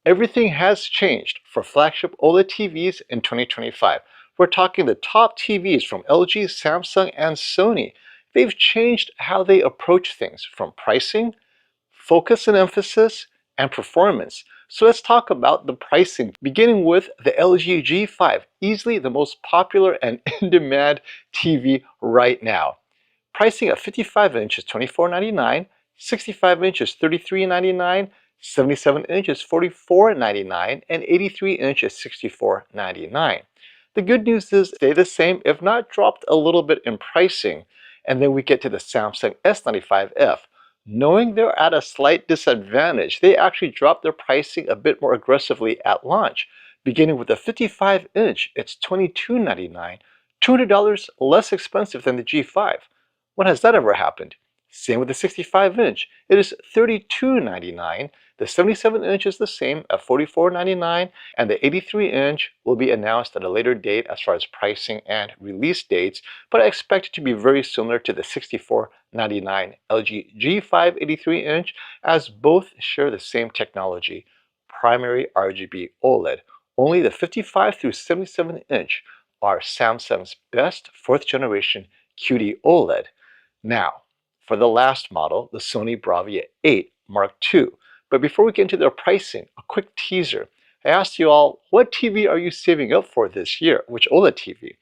Everything has changed for flagship OLED TVs in 2025. We're talking the top TVs from LG, Samsung, and Sony. They've changed how they approach things from pricing, focus and emphasis, and performance. So let's talk about the pricing, beginning with the LG G5, easily the most popular and in-demand TV right now. Pricing at 55 inches, $24.99, 65 inches, $33.99, 77 inches, $44.99, and 83 inches, $64.99. The good news is they stay the same, if not dropped a little bit in pricing. And then we get to the Samsung S95F. Knowing they're at a slight disadvantage, they actually dropped their pricing a bit more aggressively at launch. Beginning with the 55-inch, it's $22.99, $200 less expensive than the G5. When has that ever happened? Same with the 65-inch. It is $32.99. The 77-inch is the same at $44.99, and the 83-inch will be announced at a later date as far as pricing and release dates, but I expect it to be very similar to the $64.99 LG G5 83-inch, as both share the same technology, primary RGB OLED. Only the 55 through 77-inch are Samsung's best 4th generation QD OLED. Now, for the last model, the Sony Bravia 8 Mark II. But before we get into their pricing, a quick teaser. I asked you all, what TV are you saving up for this year? Which OLED TV?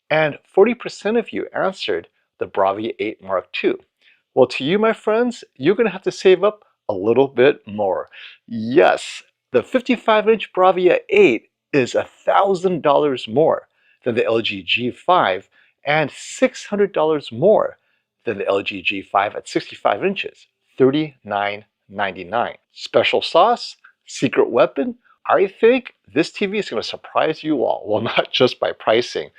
And 40% of you answered the Bravia 8 Mark II. Well, to you, my friends, you're going to have to save up a little bit more. Yes, the 55-inch Bravia 8 is $1,000 more than the LG G5 and $600 more than the LG G5 at 65 inches, $39.99. Special sauce, secret weapon, I think this TV is going to surprise you all. Well, not just by pricing.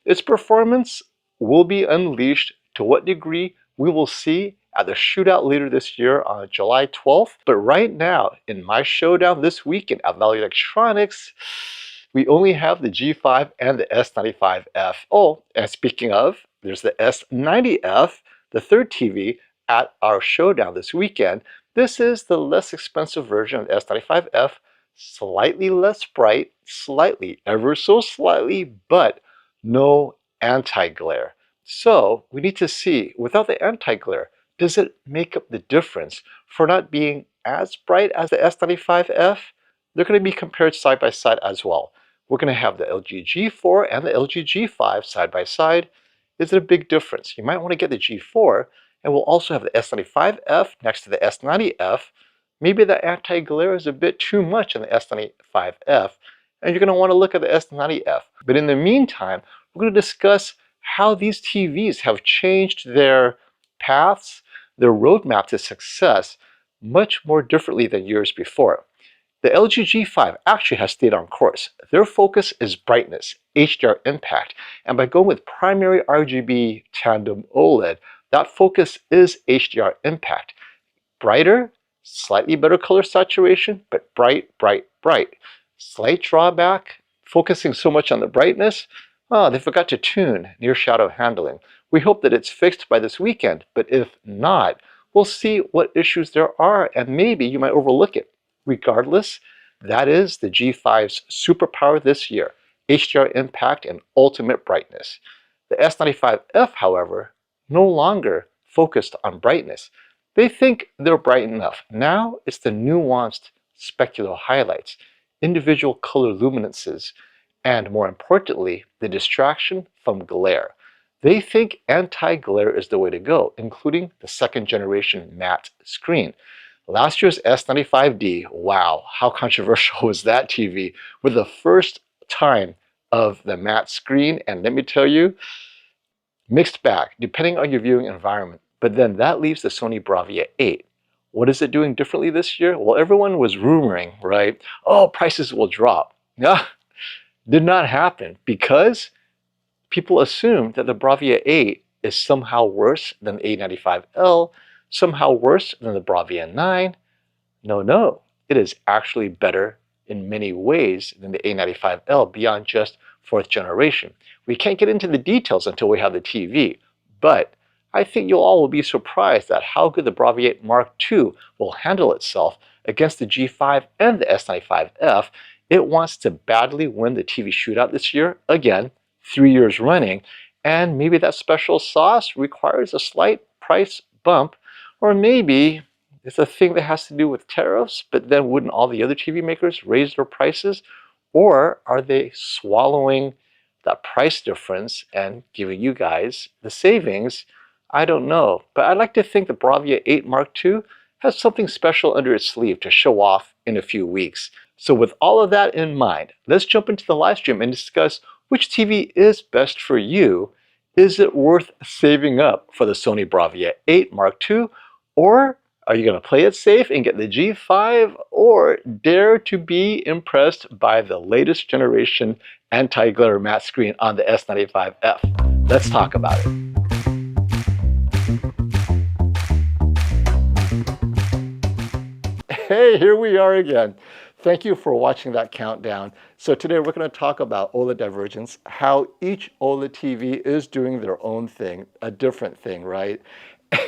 Its performance will be unleashed. To what degree, we will see at the Shootout later this year on July 12th. But right now, in my Showdown this weekend at Value Electronics, we only have the G5 and the S95F. Oh, and speaking of, there's the S90F, the third TV at our Showdown this weekend. This is the less expensive version of the S95F, slightly less bright, slightly, ever so slightly, but no anti-glare. So we need to see, without the anti-glare, does it make up the difference for not being as bright as the S95F? They're going to be compared side by side as well. We're going to have the LG G4 and the LG G5 side by side. Is it a big difference? You might want to get the G4, and we'll also have the S95F next to the S90F. Maybe the anti-glare is a bit too much on the S95F, and you're going to want to look at the S90F. But in the meantime, we're going to discuss how these TVs have changed their paths, their roadmap to success, much more differently than years before. The LG G5 actually has stayed on course. Their focus is brightness, HDR impact, and by going with primary RGB tandem OLED, that focus is HDR impact. Brighter, slightly better color saturation, but bright, bright, bright. Slight drawback, focusing so much on the brightness, they forgot to tune near shadow handling. We hope that it's fixed by this weekend, but if not, we'll see what issues there are, and maybe you might overlook it. Regardless, that is the G5's superpower this year, HDR impact and ultimate brightness. The S95F, however, no longer focused on brightness. They think they're bright enough. Now it's the nuanced specular highlights, individual color luminances, and more importantly, the distraction from glare. They think anti-glare is the way to go, including the 2nd generation matte screen. Last year's S95D, wow, how controversial was that TV with the first time of the matte screen, and let me tell you, mixed bag, depending on your viewing environment. But then that leaves the Sony Bravia 8. What is it doing differently this year? Well, everyone was rumoring, right? Oh, prices will drop. Yeah, did not happen because people assumed that the Bravia 8 is somehow worse than the A95L, somehow worse than the Bravia 9. No, it is actually better in many ways than the A95L beyond just 4th generation. We can't get into the details until we have the TV, but I think you all will be surprised at how good the Bravia 8 Mark II will handle itself against the G5 and the S95F. It wants to badly win the TV Shootout this year, again, 3 years running, and maybe that special sauce requires a slight price bump, or maybe it's a thing that has to do with tariffs, but then wouldn't all the other TV makers raise their prices? Or are they swallowing that price difference and giving you guys the savings? I don't know, but I'd like to think the Bravia 8 Mark II has something special under its sleeve to show off in a few weeks. So with all of that in mind, let's jump into the live stream and discuss which TV is best for you. Is it worth saving up for the Sony Bravia 8 Mark II, or are you going to play it safe and get the G5, or dare to be impressed by the latest generation anti-glare matte screen on the S95F? Let's talk about it. Hey, here we are again. Thank you for watching that countdown. So today we're going to talk about OLED divergence, how each OLED TV is doing their own thing, a different thing, right?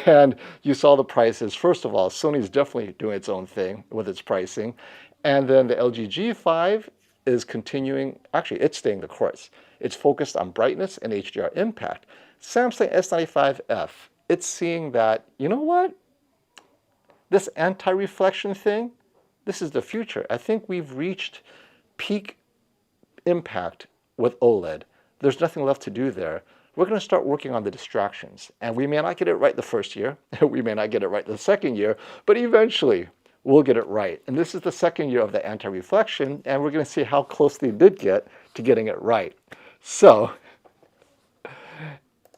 And you saw the prices. First of all, Sony's definitely doing its own thing with its pricing. And then the LG G5 is continuing, actually it's staying the course. It's focused on brightness and HDR impact. Samsung S95F, it's seeing that, you know what? This anti-reflection thing, this is the future. I think we've reached peak impact with OLED. There's nothing left to do there. We're going to start working on the distractions. And we may not get it right the first year. We may not get it right the second year. But eventually, we'll get it right. And this is the second year of the anti-reflection. And we're going to see how close they did get to getting it right. So,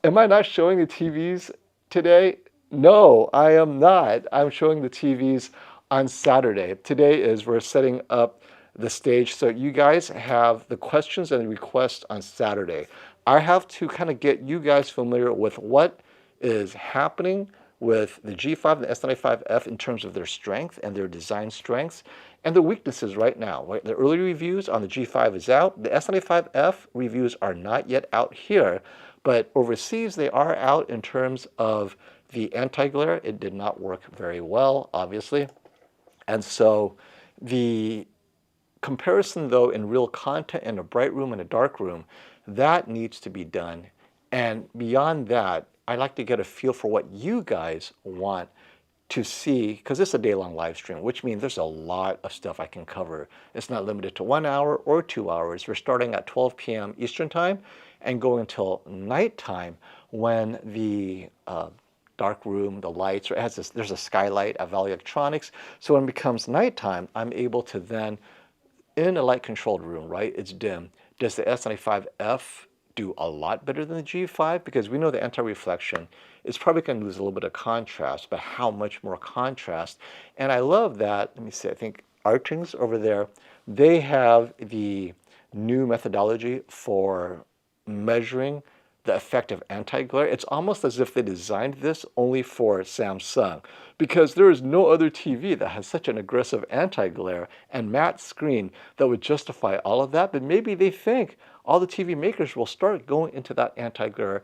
am I not showing the TVs today? No, I am not. I'm showing the TVs on Saturday. Today is we're setting up the stage. So you guys have the questions and the requests on Saturday. I have to kind of get you guys familiar with what is happening with the G5 and the S95F in terms of their strength and their design strengths and the weaknesses right now. Right? The early reviews on the G5 is out. The S95F reviews are not yet out here, but overseas they are out in terms of the anti-glare. It did not work very well, obviously. And so the comparison, though, in real content in a bright room and a dark room, that needs to be done. And beyond that, I'd like to get a feel for what you guys want to see, because it's a day-long live stream, which means there's a lot of stuff I can cover. It's not limited to 1 hour or 2 hours. We're starting at 12 p.m. Eastern time and going until nighttime when the dark room, the lights, or it has this, there's a skylight at Valley Electronics. So when it becomes nighttime, I'm able to then, in a light-controlled room, right, it's dim. Does the S95F do a lot better than the G5? Because we know the anti-reflection is probably going to lose a little bit of contrast, but how much more contrast? And I love that, let me see, I think Artings over there, they have the new methodology for measuring the effect of anti-glare. It's almost as if they designed this only for Samsung, because there is no other TV that has such an aggressive anti-glare and matte screen that would justify all of that. But maybe they think all the TV makers will start going into that anti-glare,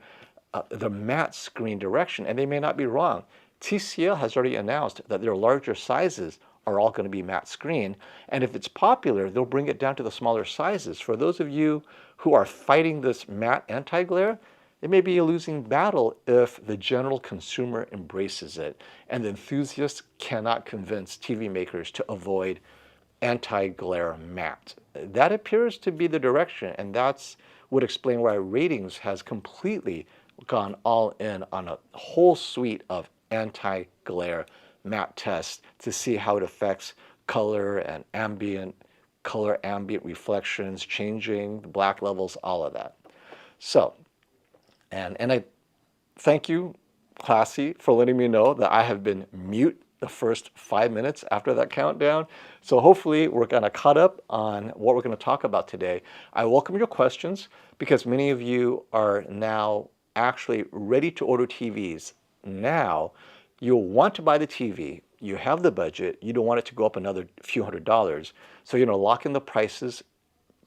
the matte screen direction, and they may not be wrong. TCL has already announced that their larger sizes are all going to be matte screen, and if it's popular, they'll bring it down to the smaller sizes. For those of you who are fighting this matte anti-glare, it may be a losing battle if the general consumer embraces it, and the enthusiasts cannot convince TV makers to avoid anti-glare matte. That appears to be the direction, and that's would explain why ratings has completely gone all in on a whole suite of anti-glare matte tests to see how it affects color and ambient reflections, changing the black levels, all of that. So, and I thank you, Classy, for letting me know that I have been mute the first 5 minutes after that countdown. So hopefully we're kind of caught up on what we're going to talk about today. I welcome your questions because many of you are now actually ready to order TVs. Now, you'll want to buy the TV. You have the budget. You don't want it to go up another few $100s. So you're going to lock in the prices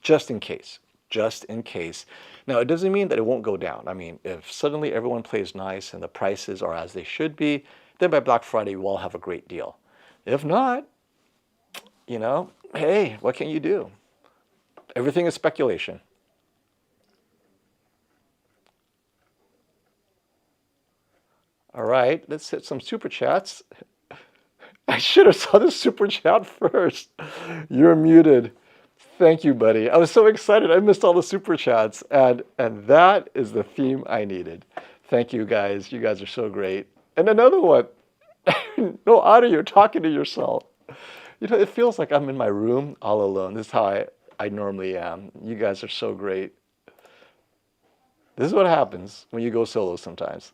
just in case. Just in case. Now, it doesn't mean that it won't go down. I mean, if suddenly everyone plays nice and the prices are as they should be, then by Black Friday, we'll all have a great deal. If not, you know, hey, what can you do? Everything is speculation. All right, let's hit some super chats. I should have saw the super chat first. You're muted. Thank you, buddy. I was so excited. I missed all the super chats, and that is the theme I needed. Thank you, guys. You guys are so great. And another one. No audio. You're talking to yourself. You know, it feels like I'm in my room all alone. This is how I normally am. You guys are so great. This is what happens when you go solo sometimes.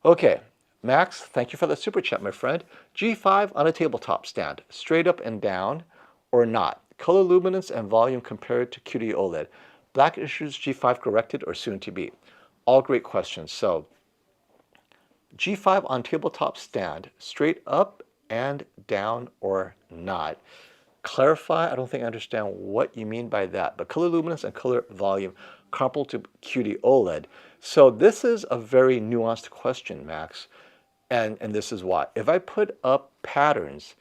Okay, Max, thank you for the super chat, my friend. G5 on a tabletop stand, straight up and down or not? Color luminance and volume compared to QD OLED. Black issues G5 corrected or soon to be? All great questions. So G5 on tabletop stand, straight up and down or not? Clarify, I don't think I understand what you mean by that, but color luminance and color volume comparable to QD OLED. So this is a very nuanced question, Max, and this is why. If I put up patterns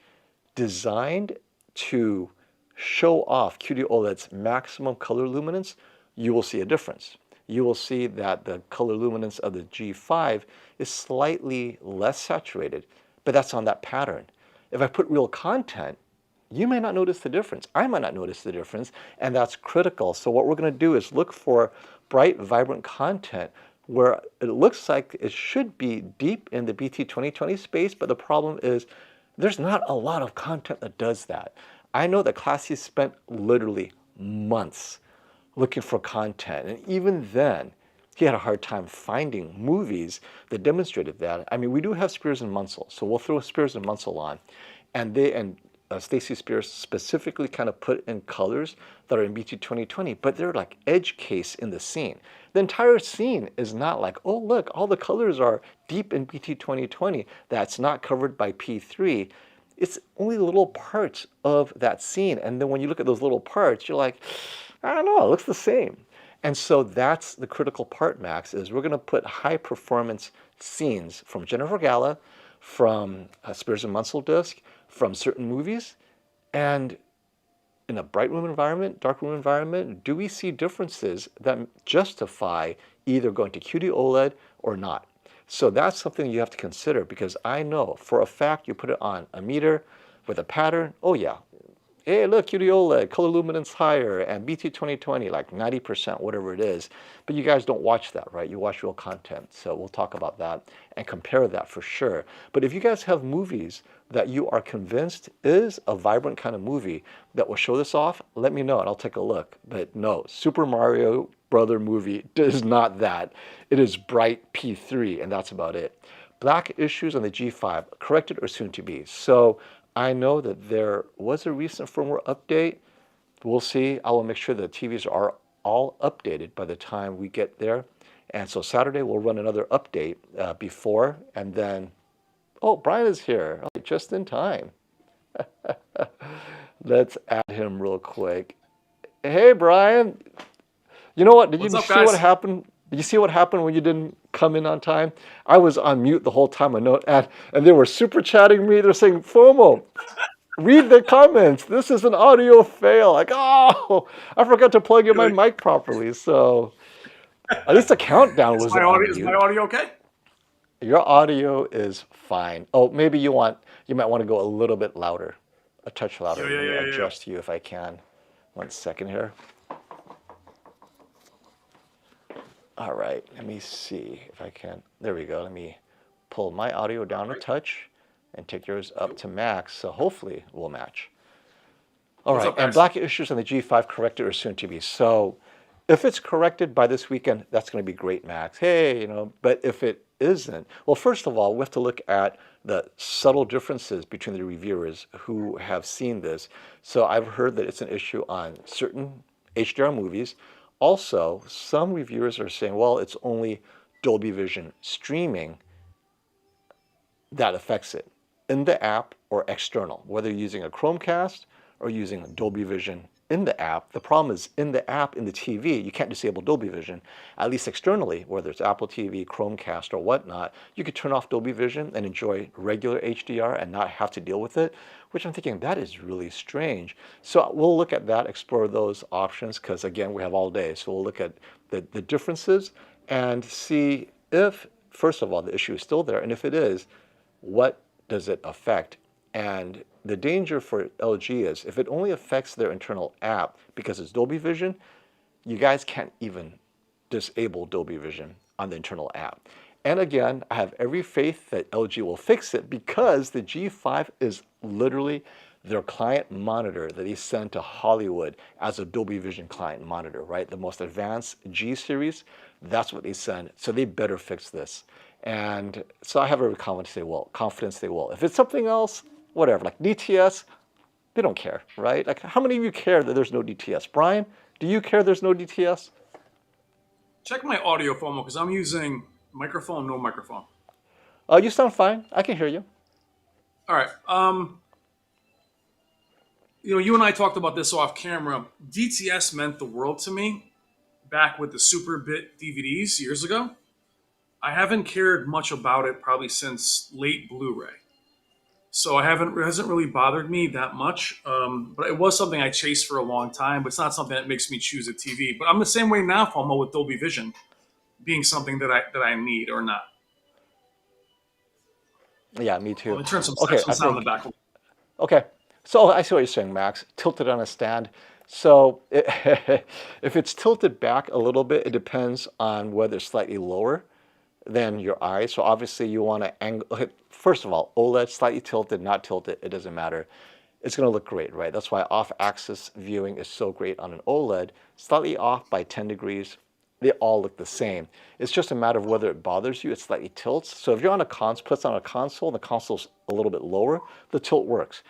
designed to show off QD OLED's maximum color luminance, you will see a difference. You will see that the color luminance of the G5 is slightly less saturated, but that's on that pattern. If I put real content, you may not notice the difference. I might not notice the difference, and that's critical. So what we're going to do is look for bright, vibrant content where it looks like it should be deep in the BT 2020 space, but the problem is there's not a lot of content that does that. I know that Classy spent literally months looking for content, and even then, he had a hard time finding movies that demonstrated that. I mean, we do have Spears and Munsell, so we'll throw Spears and Munsell on, and Stacey Spears specifically kind of put in colors that are in BT 2020, but they're like edge case in the scene. The entire scene is not like, oh look, all the colors are deep in BT 2020 that's not covered by P3. It's only little parts of that scene. And then when you look at those little parts, you're like, I don't know, it looks the same. And so that's the critical part, Max, is we're going to put high performance scenes from Jennifer Gala, from Spears and Munsell disc, from certain movies, and in a bright room environment, dark room environment, do we see differences that justify either going to QD OLED or not? So that's something you have to consider, because I know for a fact you put it on a meter with a pattern, oh yeah, hey, look, QD OLED, color luminance higher, and BT 2020, like 90%, whatever it is. But you guys don't watch that, right? You watch real content. So we'll talk about that and compare that for sure. But if you guys have movies that you are convinced is a vibrant kind of movie that will show this off, let me know and I'll take a look. But no, Super Mario Brother movie is not that. It is bright P3, and that's about it. Black issues on the G5, corrected or soon to be. So I know that there was a recent firmware update. We'll see. I will make sure that the TVs are all updated by the time we get there. And so Saturday we'll run another update before, and then, oh, Brian is here, oh, just in time. Let's add him real quick. Hey, Brian. You know what? Did you see what happened? Did you see what happened when you didn't come in on time? I was on mute the whole time, and they were super chatting me. They're saying, FOMO, read the comments. This is an audio fail. Like, oh, I forgot to plug in my mic properly. So at least the countdown was on mute. Is my audio okay? Your audio is fine. Oh, maybe you might want to go a little bit louder, a touch louder. Let me adjust you if I can. 1 second here. All right, let me see if I can. There we go. Let me pull my audio down a touch and take yours up to max, so hopefully we'll match. All right, and black issues on the G5 corrected or soon to be. So if it's corrected by this weekend, that's going to be great, Max. Hey, but if it isn't, well, first of all, we have to look at the subtle differences between the reviewers who have seen this. So I've heard that it's an issue on certain HDR movies. Also, some reviewers are saying, well, it's only Dolby Vision streaming that affects it in the app or external, whether you're using a Chromecast or using Dolby Vision in the app. The problem is in the app, in the TV, you can't disable Dolby Vision, at least externally, whether it's Apple TV, Chromecast, or whatnot. You could turn off Dolby Vision and enjoy regular HDR and not have to deal with it, which I'm thinking that is really strange. So we'll look at that, explore those options, because again, we have all day. So we'll look at the differences and see if, first of all, the issue is still there, and if it is, what does it affect? And the danger for LG is if it only affects their internal app because it's Dolby Vision, you guys can't even disable Dolby Vision on the internal app. And again, I have every faith that LG will fix it because the G5 is literally their client monitor that they send to Hollywood as a Dolby Vision client monitor, right? The most advanced G series, that's what they send. So they better fix this. And so I have every confidence they will. If it's something else, whatever, like DTS, they don't care, right? Like, how many of you care that there's no DTS? Brian, do you care there's no DTS? Check my audio FOMO because I'm using microphone, no microphone. You sound fine. I can hear you. All right. You and I talked about this off camera. DTS meant the world to me back with the Super Bit DVDs years ago. I haven't cared much about it probably since late Blu-ray. So it hasn't really bothered me that much. But it was something I chased for a long time, but it's not something that makes me choose a TV. But I'm the same way now, FOMO, with Dolby Vision being something that I need or not. Yeah, me too. Let me turn some Okay, sound in the back. Okay, so I see what you're saying, Max. Tilted on a stand. So if it's tilted back a little bit, it depends on whether it's slightly lower than your eye. So obviously you want to angle. First of all, OLED, slightly tilted, not tilted, it doesn't matter. It's going to look great, right? That's why off-axis viewing is so great on an OLED. Slightly off by 10 degrees, they all look the same. It's just a matter of whether it bothers you. It slightly tilts. So if you're on a puts on a console and the console's a little bit lower, the tilt works.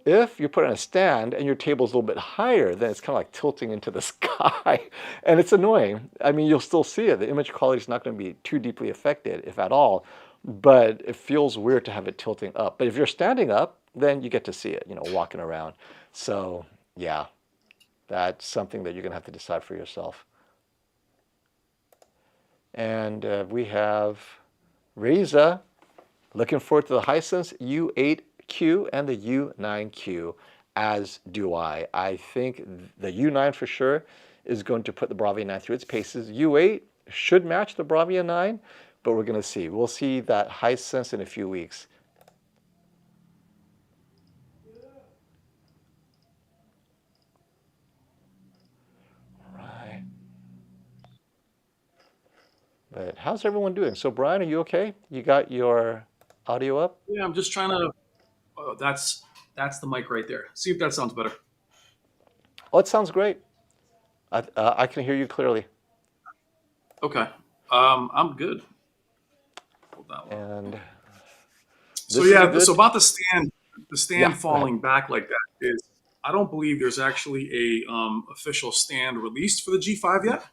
If you put it on a stand and your table's a little bit higher, then it's kind of like tilting into the sky. And it's annoying. I mean, you'll still see it. The image quality is not going to be too deeply affected, if at all. But it feels weird to have it tilting up. But if you're standing up, then you get to see it, walking around. So, yeah, that's something that you're going to have to decide for yourself. And we have Reza looking forward to the Hisense U8Q and the U9Q, as do I. I think the U9 for sure is going to put the Bravia 9 through its paces. U8 should match the Bravia 9, but we're going to see. We'll see that Hisense in a few weeks. Right. But how's everyone doing? So Brian, are you okay? You got your audio up? Yeah, I'm just trying to. That's the mic right there. See if that sounds better. Oh, it sounds great. I can hear you clearly. Okay. I'm good. Hold that one. And so yeah, so about the stand Yeah, falling back like that is, I don't believe there's actually a official stand released for the G5 yet.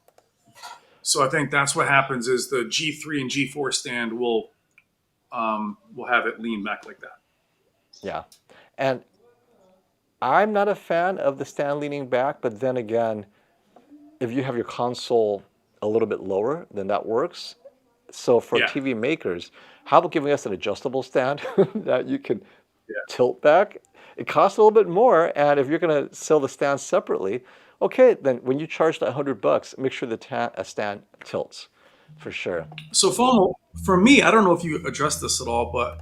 So I think that's what happens is the G3 and G4 stand will have it lean back like that. Yeah, and I'm not a fan of the stand leaning back, but then again, if you have your console a little bit lower, then that works. So for TV makers, how about giving us an adjustable stand that you can tilt back? It costs a little bit more, and if you're going to sell the stand separately, okay, then when you charge that $100, make sure the stand tilts, for sure. So FOMO, for me, I don't know if you addressed this at all, but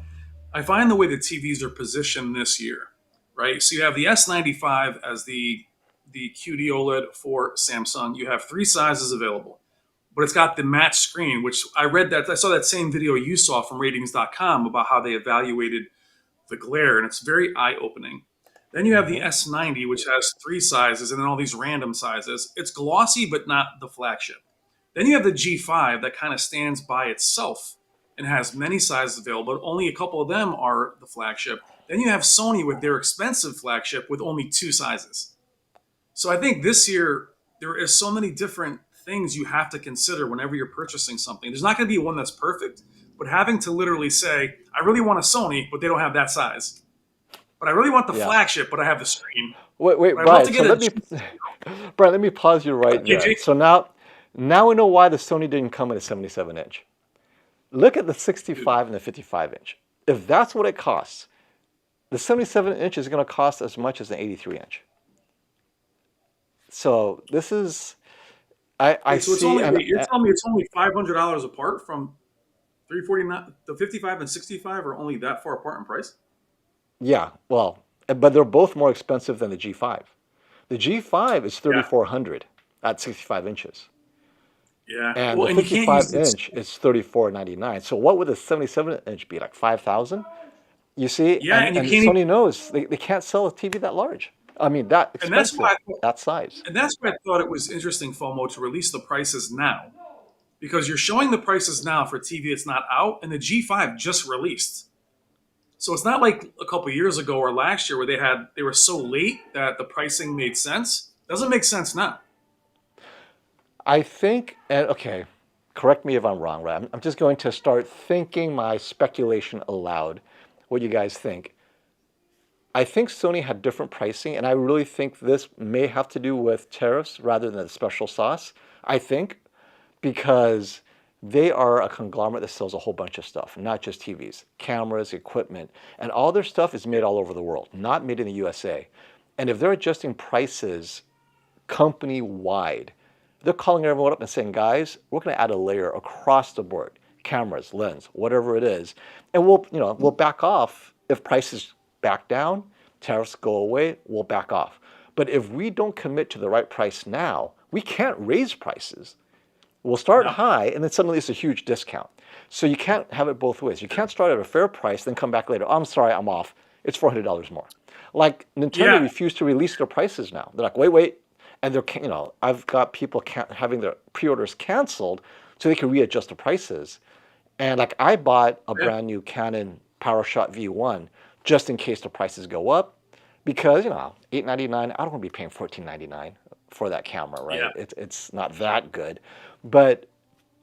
I find the way the TVs are positioned this year, right? So you have the S95 as the QD OLED for Samsung. You have 3 sizes available, but it's got the matte screen, which I saw that same video you saw from ratings.com about how they evaluated the glare, and it's very eye-opening. Then you have the S90, which has 3 sizes and then all these random sizes. It's glossy, but not the flagship. Then you have the G5 that kind of stands by itself and has many sizes available, but only a couple of them are the flagship. Then you have Sony with their expensive flagship with only 2 sizes. So I think this year there is so many different things you have to consider whenever you're purchasing something. There's not going to be one that's perfect, but having to literally say, I really want a Sony, but they don't have that size. But I really want the flagship, but I have the screen. Wait, But I'd love Brian. to So get a let me, Brian, let me pause you right there. KG. So now we know why the Sony didn't come in a 77-inch. Look at the 65 and the 55-inch. If that's what it costs, the 77-inch is going to cost as much as an 83-inch. So this is, I Wait, so it's see, only and wait, you're telling me it's only $500 apart from 349. The 55 and 65 are only that far apart in price. yeah, well, but they're both more expensive than the G5. The G5 is Yeah, 3,400 at 65 inches. yeah. And Well, the and you can't use 55 this. inch is 34.99. So what would the 77 inch be, like 5,000? You see, Yeah, and and you and can't even. Sony knows they can't sell a TV that large. I mean, that And that's expensive, why. that size. And that's why I thought it was interesting, FOMO, to release the prices now, because you're showing the prices now for TV that's not out, and the G5 just released. So it's not like a couple years ago or last year where they were so late that the pricing made sense. Doesn't make sense now. I think, and okay, correct me if I'm wrong, right? I'm just going to start thinking my speculation aloud. What you guys think? I think Sony had different pricing, and I really think this may have to do with tariffs rather than the special sauce. I think because they are a conglomerate that sells a whole bunch of stuff, not just TVs, cameras, equipment, and all their stuff is made all over the world, not made in the USA. And if they're adjusting prices company wide, they're calling everyone up and saying, guys, we're going to add a layer across the board, cameras, lens, whatever it is, and we'll back off if prices back down, tariffs go away, we'll back off. But if we don't commit to the right price now, we can't raise prices. We'll start No. high, and then suddenly it's a huge discount. So you can't have it both ways. You can't start at a fair price, then come back later. Oh, I'm sorry, I'm off. It's $400 more. Like Nintendo Yeah. refused to release their prices now. They're like, wait, and I've got people having their pre-orders canceled so they can readjust the prices. And like I bought a Yeah. brand new Canon PowerShot V1 just in case the prices go up, because $899. I don't want to be paying $14.99 for that camera, right? Yeah. It's not that good. But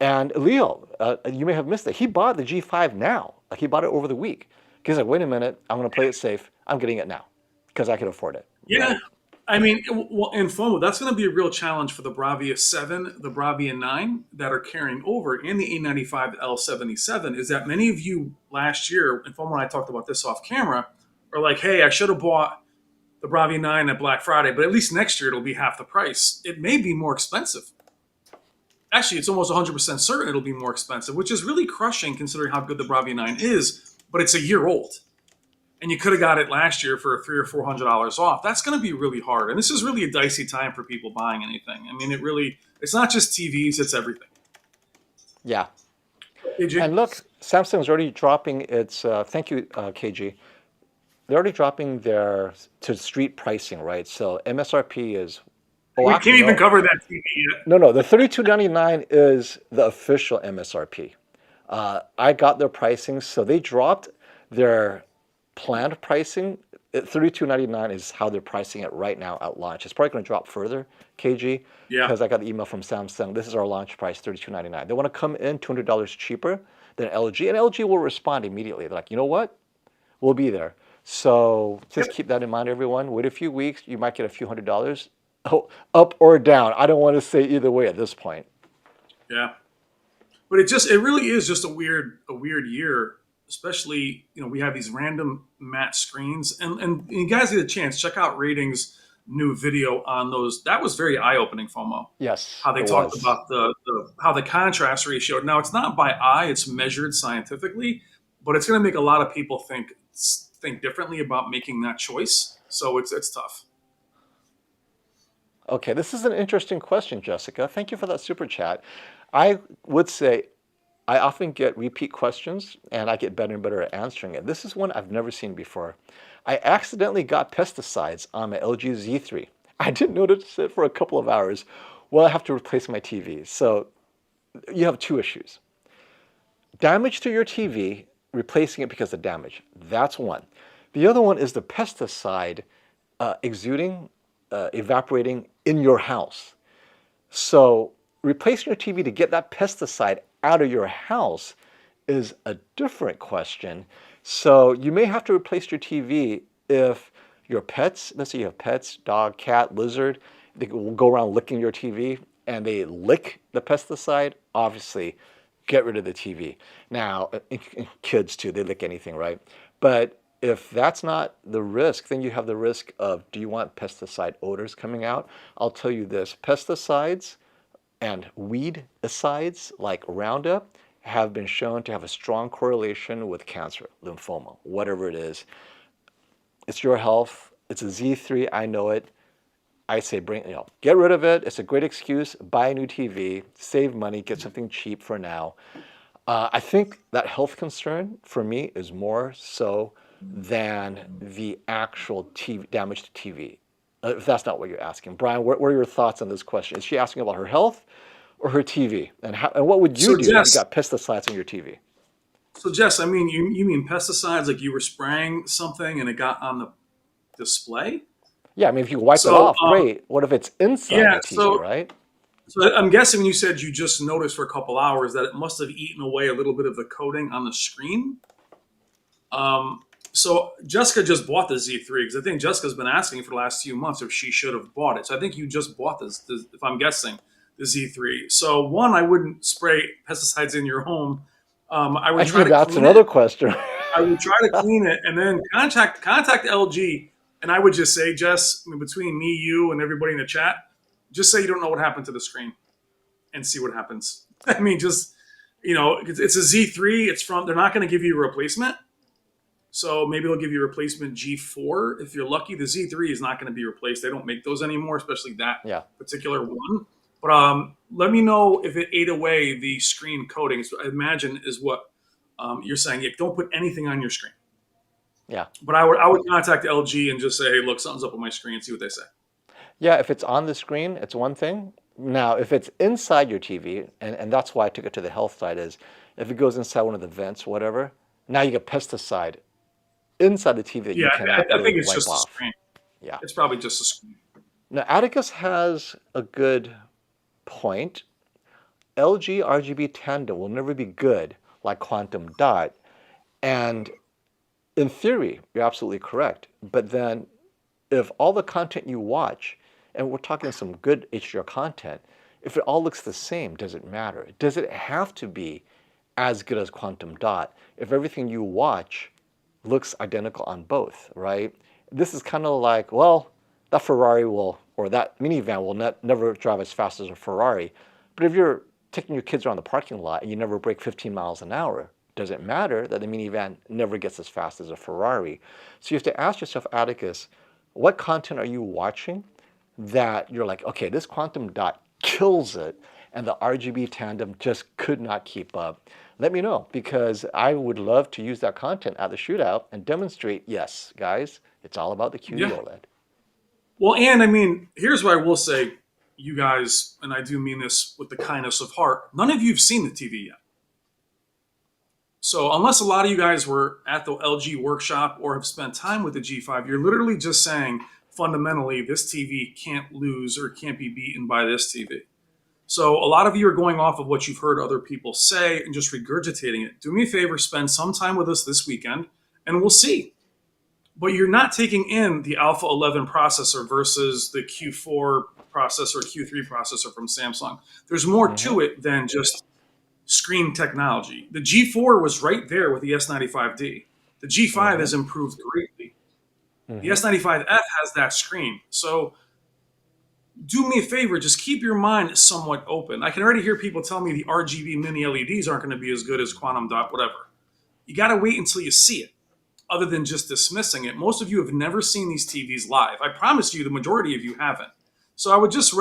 and Leo, you may have missed it. He bought the G5 now. Like he bought it over the week. He's like, wait a minute, I'm going to play it safe. I'm getting it now because I can afford it. Yeah. Right? I mean, well, in FOMO, that's going to be a real challenge for the Bravia 7, the Bravia 9 that are carrying over, and the A95 L77. Is that many of you last year, and FOMO and I talked about this off camera, are like, hey, I should have bought the Bravia 9 at Black Friday, but at least next year it'll be half the price. It may be more expensive. Actually, it's almost 100% certain it'll be more expensive, which is really crushing considering how good the Bravia 9 is, but it's a year old. And you could have got it last year for $300 or $400 off. That's going to be really hard. And this is really a dicey time for people buying anything. I mean, it's not just TVs, it's everything. Yeah. AJ? And look, Samsung's already dropping its, thank you, KG. They're already dropping their to street pricing, right? So MSRP is, We can't even cover that TV yet. No, the $32.99 is the official MSRP. I got their pricing, so they dropped their planned pricing. $32.99 is how they're pricing it right now at launch. It's probably going to drop further, KG, Yeah. because I got the email from Samsung. This is our launch price, $32.99. They want to come in $200 cheaper than LG, and LG will respond immediately. They're like, you know what? We'll be there. So just keep that in mind, everyone. Wait a few weeks, you might get a few $100s, up or down. I don't want to say either way at this point. Yeah. But it really is just a weird year, especially, we have these random matte screens, and you guys get a chance, check out Ratings' new video on those. That was very eye-opening, FOMO. Yes, How they it talked was. about how the contrast ratio. Now it's not by eye; it's measured scientifically, but it's going to make a lot of people think differently about making that choice. So it's tough. Okay, this is an interesting question, Jessica. Thank you for that super chat. I would say I often get repeat questions and I get better and better at answering it. This is one I've never seen before. I accidentally got pesticides on my LG Z3. I didn't notice it for a couple of hours. Well, I have to replace my TV. So you have two issues. Damage to your TV, replacing it because of damage. That's one. The other one is the pesticide evaporating in your house. So replacing your TV to get that pesticide out of your house is a different question. So you may have to replace your TV if Your pets, let's say you have pets, dog, cat, lizard, they will go around licking your TV and they lick the pesticide, obviously get rid of the TV. Now, kids too, they lick anything, right? But if that's not the risk, then you have the risk of, do you want pesticide odors coming out? I'll tell you this, pesticides and weedicides like Roundup have been shown to have a strong correlation with cancer, lymphoma, whatever it is. It's your health. It's a Z3. I know it. I say get rid of it. It's a great excuse. Buy a new TV, save money, get something cheap for now. I think that health concern for me is more so than the actual TV, damage to TV. If that's not what you're asking. Brian, what are your thoughts on this question? Is she asking about her health or her TV? And what would you do if you got pesticides on your TV? So Jess, I mean, you mean pesticides, like you were spraying something and it got on the display? Yeah, I mean, if you wipe it off, great. What if it's inside the TV, right? So I'm guessing when you said you just noticed for a couple hours that it must have eaten away a little bit of the coating on the screen. So Jessica just bought the Z3 because I think Jessica's been asking for the last few months if she should have bought it. So I think you just bought this, if I'm guessing, the Z3. So one, I wouldn't spray pesticides in your home. I would try to that's another question. I would try to clean it and then contact LG. And I would just say, Jess, between me, you, and everybody in the chat, just say you don't know what happened to the screen and see what happens. I mean, just, it's a Z3. They're not going to give you a replacement. So maybe they'll give you a replacement G4. If you're lucky, the Z3 is not going to be replaced. They don't make those anymore, especially that particular one. But let me know if it ate away the screen coating. So I imagine is what you're saying. Don't put anything on your screen. Yeah. But I would contact LG and just say, hey, look, something's up with my screen, see what they say. Yeah, if it's on the screen, it's one thing. Now, if it's inside your TV, and that's why I took it to the health side, is if it goes inside one of the vents, whatever, now you get pesticide inside the TV that you cannot I think it's wipe just off. A screen. Yeah. It's probably just a screen. Now, Atticus has a good point. LG RGB tandem will never be good like quantum dot. And in theory, you're absolutely correct. But then if all the content you watch, and we're talking some good HDR content, if it all looks the same, does it matter? Does it have to be as good as quantum dot if everything you watch looks identical on both, right? This is kind of like, well, that Ferrari or that minivan will never drive as fast as a Ferrari. But if you're taking your kids around the parking lot and you never break 15 miles an hour, does it matter that the minivan never gets as fast as a Ferrari? So you have to ask yourself, Atticus, what content are you watching that you're like, okay, this quantum dot kills it and the RGB tandem just could not keep up? Let me know, because I would love to use that content at the shootout and demonstrate, yes, guys, it's all about the QD OLED. Well, and I mean, here's what I will say, you guys, and I do mean this with the kindness of heart, none of you have seen the TV yet. So unless a lot of you guys were at the LG workshop or have spent time with the G5, you're literally just saying, fundamentally, this TV can't lose or can't be beaten by this TV. So a lot of you are going off of what you've heard other people say and just regurgitating it. Do me a favor, spend some time with us this weekend, and we'll see. But you're not taking in the Alpha 11 processor versus the Q4 processor, Q3 processor from Samsung. There's more to it than just screen technology. The G4 was right there with the S95D. The G5 has improved greatly. The S95F has that screen. So do me a favor, just keep your mind somewhat open. I can already hear people tell me the RGB mini LEDs aren't going to be as good as quantum dot, whatever. You got to wait until you see it, other than just dismissing it. Most of you have never seen these TVs live. I promise you, the majority of you haven't. So I would just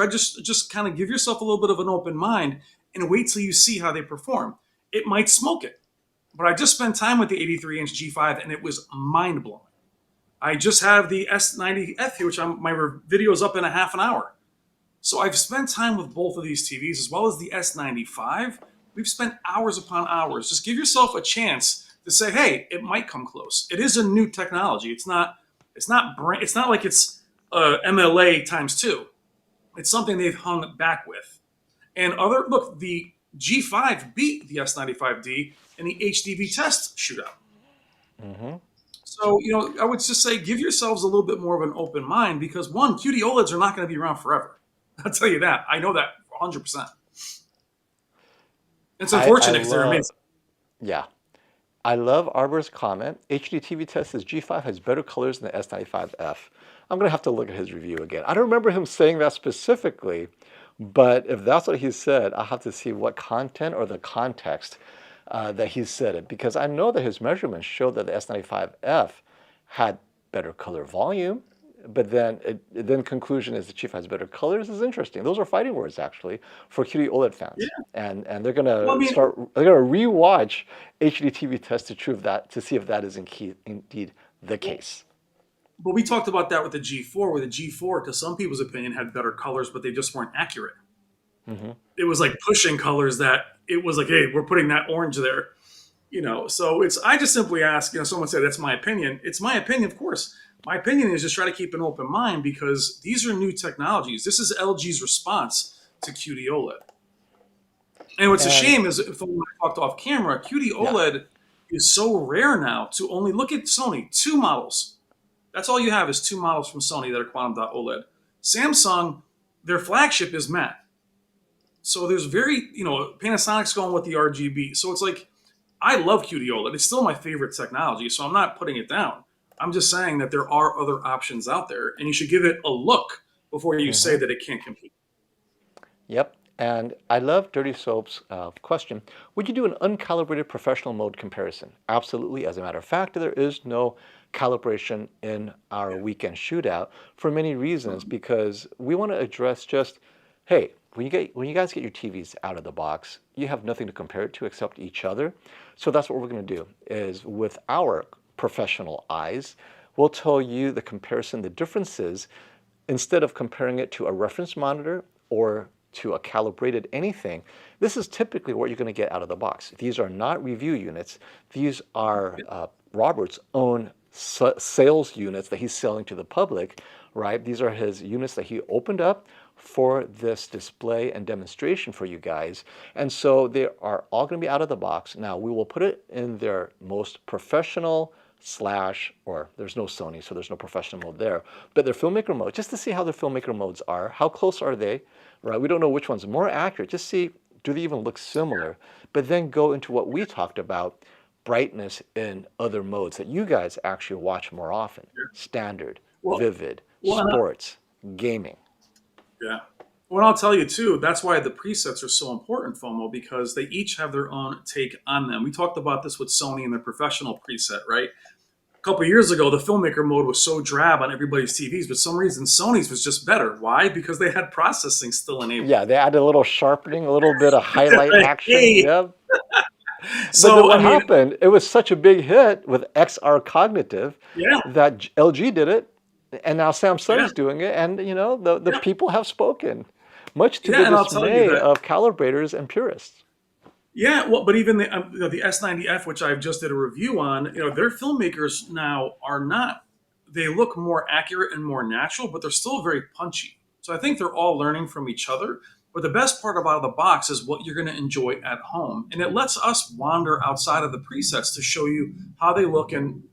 kind of give yourself a little bit of an open mind and wait till you see how they perform. It might smoke it. But I just spent time with the 83-inch G5, and it was mind-blowing. I just have the S90F here, which my video is up in a half an hour. So I've spent time with both of these TVs, as well as the S95. We've spent hours upon hours. Just give yourself a chance to say, hey, it might come close. It is a new technology. It's not like it's MLA times 2. It's something they've hung back with. And the G5 beat the S95D in the HDV test shootout. So, I would just say give yourselves a little bit more of an open mind because one, QD OLEDs are not going to be around forever. I'll tell you that. I know that 100%. It's I unfortunate because they're love, amazing. yeah. I love Arbor's comment. HD TV test says G5 has better colors than the S95F. I'm going to have to look at his review again. I don't remember him saying that specifically, but if that's what he said, I'll have to see what content or the context that he said it, because I know that his measurements showed that the S95F had better color volume, but then conclusion is the Chief has better colors is interesting. Those are fighting words actually for QD OLED fans, Yeah. and they're Well, I gonna mean, rewatch HD TV test to see if that is indeed the well, case. but we talked about that with the G4, where the G4, to some people's opinion, had better colors, but they just weren't accurate. Hmm. It was like pushing colors that it was like, hey, we're putting that orange there. So I just simply ask, someone said that's my opinion. It's my opinion, of course. My opinion is just try to keep an open mind because these are new technologies. This is LG's response to QD OLED. And what's a And shame is if when I talked off camera, QD yeah, OLED is so rare now to only look at Sony, two models. That's all you have is two models from Sony that are quantum dot OLED. Samsung, their flagship is matte. So there's Panasonic's going with the RGB. So it's like, I love QD OLED. It's still my favorite technology, so I'm not putting it down. I'm just saying that there are other options out there, and you should give it a look before you say hmm that it can't compete. yep. And I love Dirty Soap's question. Would you do an uncalibrated professional mode comparison? Absolutely. As a matter of fact, there is no calibration in our weekend shootout for many reasons, because we want to address just, hey, when you guys get your TVs out of the box, you have nothing to compare it to except each other. So that's what we're going to do is with our professional eyes, we'll tell you the comparison, the differences, instead of comparing it to a reference monitor or to a calibrated anything. This is typically what you're going to get out of the box. These are not review units. These are Robert's own sales units that he's selling to the public, right? These are his units that he opened up for this display and demonstration for you guys. And so they are all going to be out of the box. Now we will put it in their most professional or there's no Sony, so there's no professional mode there, but their filmmaker mode, just to see how their filmmaker modes are, how close are they, right? We don't know which one's more accurate, just see, do they even look similar? But then go into what we talked about, brightness in other modes that you guys actually watch more often. Standard, Well, vivid, well, sports, gaming. yeah. Well, I'll tell you too. That's why the presets are so important, FOMO, because they each have their own take on them. We talked about this with Sony and their professional preset, right? A couple of years ago, the filmmaker mode was so drab on everybody's TVs, but for some reason Sony's was just better. Why? Because they had processing still enabled. Yeah, they added a little sharpening, a little bit of highlight action. Hey, Yep. But then so I what mean, happened? It was such a big hit with XR Cognitive yeah, that LG did it, and now Samsung yeah, is doing it, and the yeah, people have spoken, much to the yeah. And I'll tell you dismay that. of calibrators and purists. Yeah, well, but even the S90F, which I've just did a review on, their filmmakers now are not. They look more accurate and more natural, but they're still very punchy. So I think they're all learning from each other. But the best part about the box is what you're going to enjoy at home, and it lets us wander outside of the presets to show you how they look in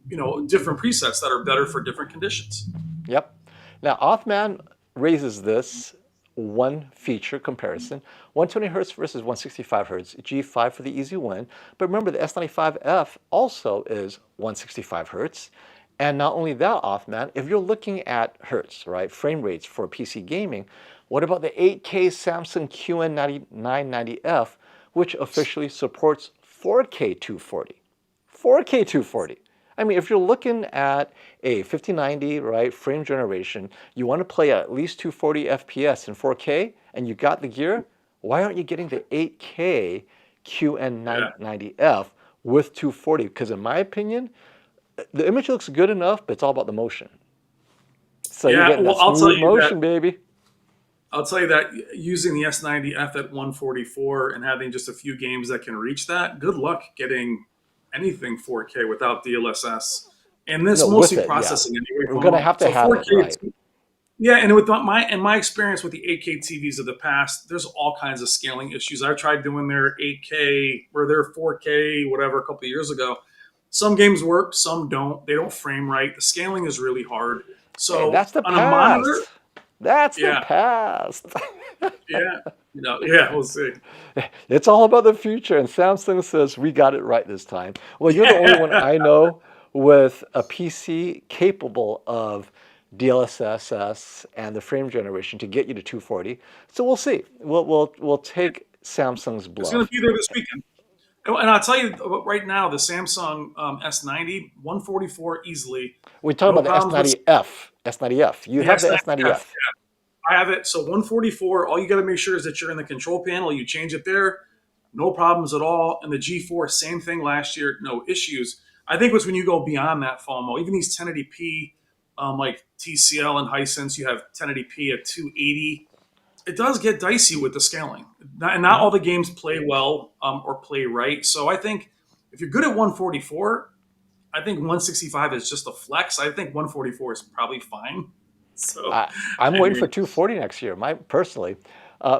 different presets that are better for different conditions. Yep. Now Othman raises this one feature comparison: 120 hertz versus 165 hertz. G5 for the easy win. But remember, the S95F also is 165 hertz. And not only that, Othman, if you're looking at hertz, right, frame rates for PC gaming, what about the 8K Samsung QN9990F, which officially supports 4K 240? 4K 240. I mean, if you're looking at a 5090, right, frame generation, you want to play at least 240 FPS in 4K, and you got the gear, why aren't you getting the 8K Yeah, QN990F with 240? Because in my opinion, the image looks good enough, but it's all about the motion. So you're yeah. getting that Well, I'll tell smooth you that. motion, baby. I'll tell you that using the S90F at 144 and having just a few games that can reach that, good luck getting anything 4K without DLSS. And this No, with mostly it, yeah. processing anyway We're from gonna home. have to So have 4K, it, right? yeah. And with my experience with the 8K TVs of the past, there's all kinds of scaling issues. I tried doing their 8K or their 4K, whatever, a couple of years ago. Some games work, some don't. They don't frame right. The scaling is really hard. Hey, So that's the on a monitor, past. That's the yeah, past. yeah, yeah, we'll see. It's all about the future, and Samsung says we got it right this time. Well, you're the only one I know with a PC capable of DLSS and the frame generation to get you to 240. So we'll see. We'll take Samsung's It's going to bluff. be there this weekend. And I'll tell you right now, the Samsung S90, 144 easily, We talk no about the problems with S90F. S90F. You the have the S90F. S90F. I have it. So 144, all you got to make sure is that you're in the control panel. You change it there, no problems at all. And the G4, same thing last year, no issues. I think it's when you go beyond that, FOMO, even these 1080p, like TCL and Hisense, you have 1080p at 280. It does get dicey with the scaling. And not all the games play well or play right. So I think if you're good at 144, I think 165 is just a flex. I think 144 is probably fine. So, I'm I waiting for mean, 240 next year. Personally,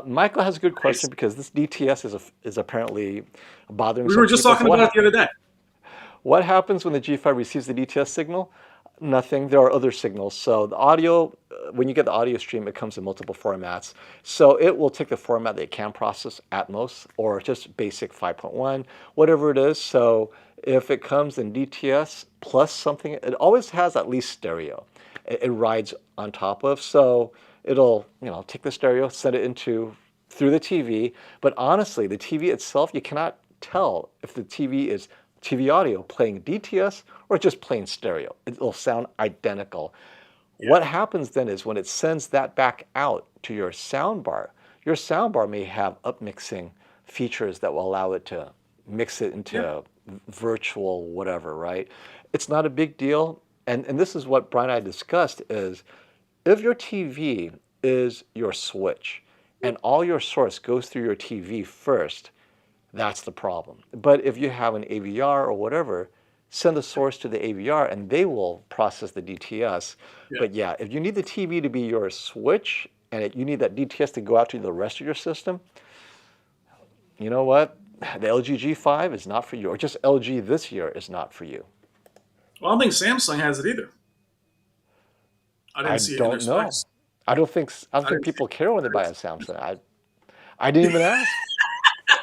Michael has a good question nice. because this DTS is apparently bothering We some were just people. So talking about it the other day. what happens when the G5 receives the DTS signal? Nothing. There are other signals. So the audio, when you get the audio stream, it comes in multiple formats. So it will take the format that it can process, Atmos or just basic 5.1, whatever it is. So if it comes in DTS plus something, it always has at least stereo. It rides on top of. So it'll, take the stereo, send it into through the TV. But honestly, the TV itself, you cannot tell if the TV is TV audio playing DTS or just plain stereo. It'll sound identical. Yeah. What happens then is when it sends that back out to your soundbar may have upmixing features that will allow it to mix it Yeah. into virtual whatever, right? It's not a big deal. And this is what Brian and I discussed is if your TV is your switch and all your source goes through your TV first, that's the problem. But if you have an AVR or whatever, send the source to the AVR and they will process the DTS. Yeah. But yeah, if you need the TV to be your switch and you need that DTS to go out to the rest of your system, you know what? The LG G5 is not for you, or just LG this year is not for you. Well, I don't think Samsung has it either. I I didn't see it in their don't know. specs. I don't think I people care when they didn't buy a see Samsung. I didn't even ask.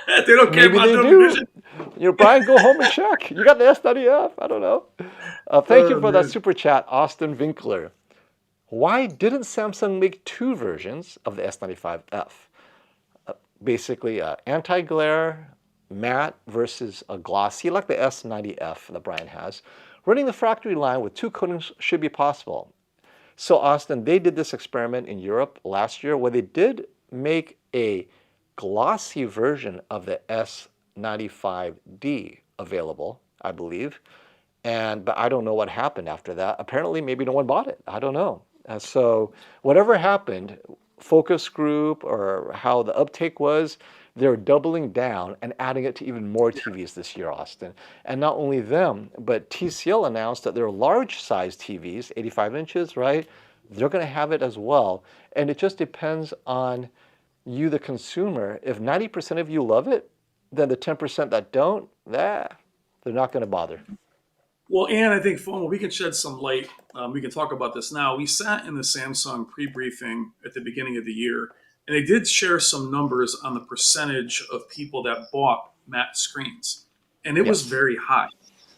it. They don't care Maybe about they Dolby do. Vision. Brian, go home and check. You got the S90F. I don't know. Thank you Oh, for that man. super chat, Austin Winkler. Why didn't Samsung make two versions of the S95F? Basically, anti-glare matte versus a glossy, like the S90F that Brian has. Running the factory line with two coatings should be possible. So Austin, they did this experiment in Europe last year where they did make a glossy version of the S95D available, I believe. But I don't know what happened after that. Apparently, maybe no one bought it. I don't know. So whatever happened, focus group or how the uptake was, they're doubling down and adding it to even more TVs this year, Austin. And not only them, but TCL announced that their large size TVs, 85 inches, right? They're going to have it as well. And it just depends on you, the consumer. If 90% of you love it, then the 10% that don't, they're not going to bother. Well, and I think, FOMO, we can shed some light. We can talk about this now. We sat in the Samsung pre-briefing at the beginning of the year, and they did share some numbers on the percentage of people that bought matte screens, and it was Yes. very high.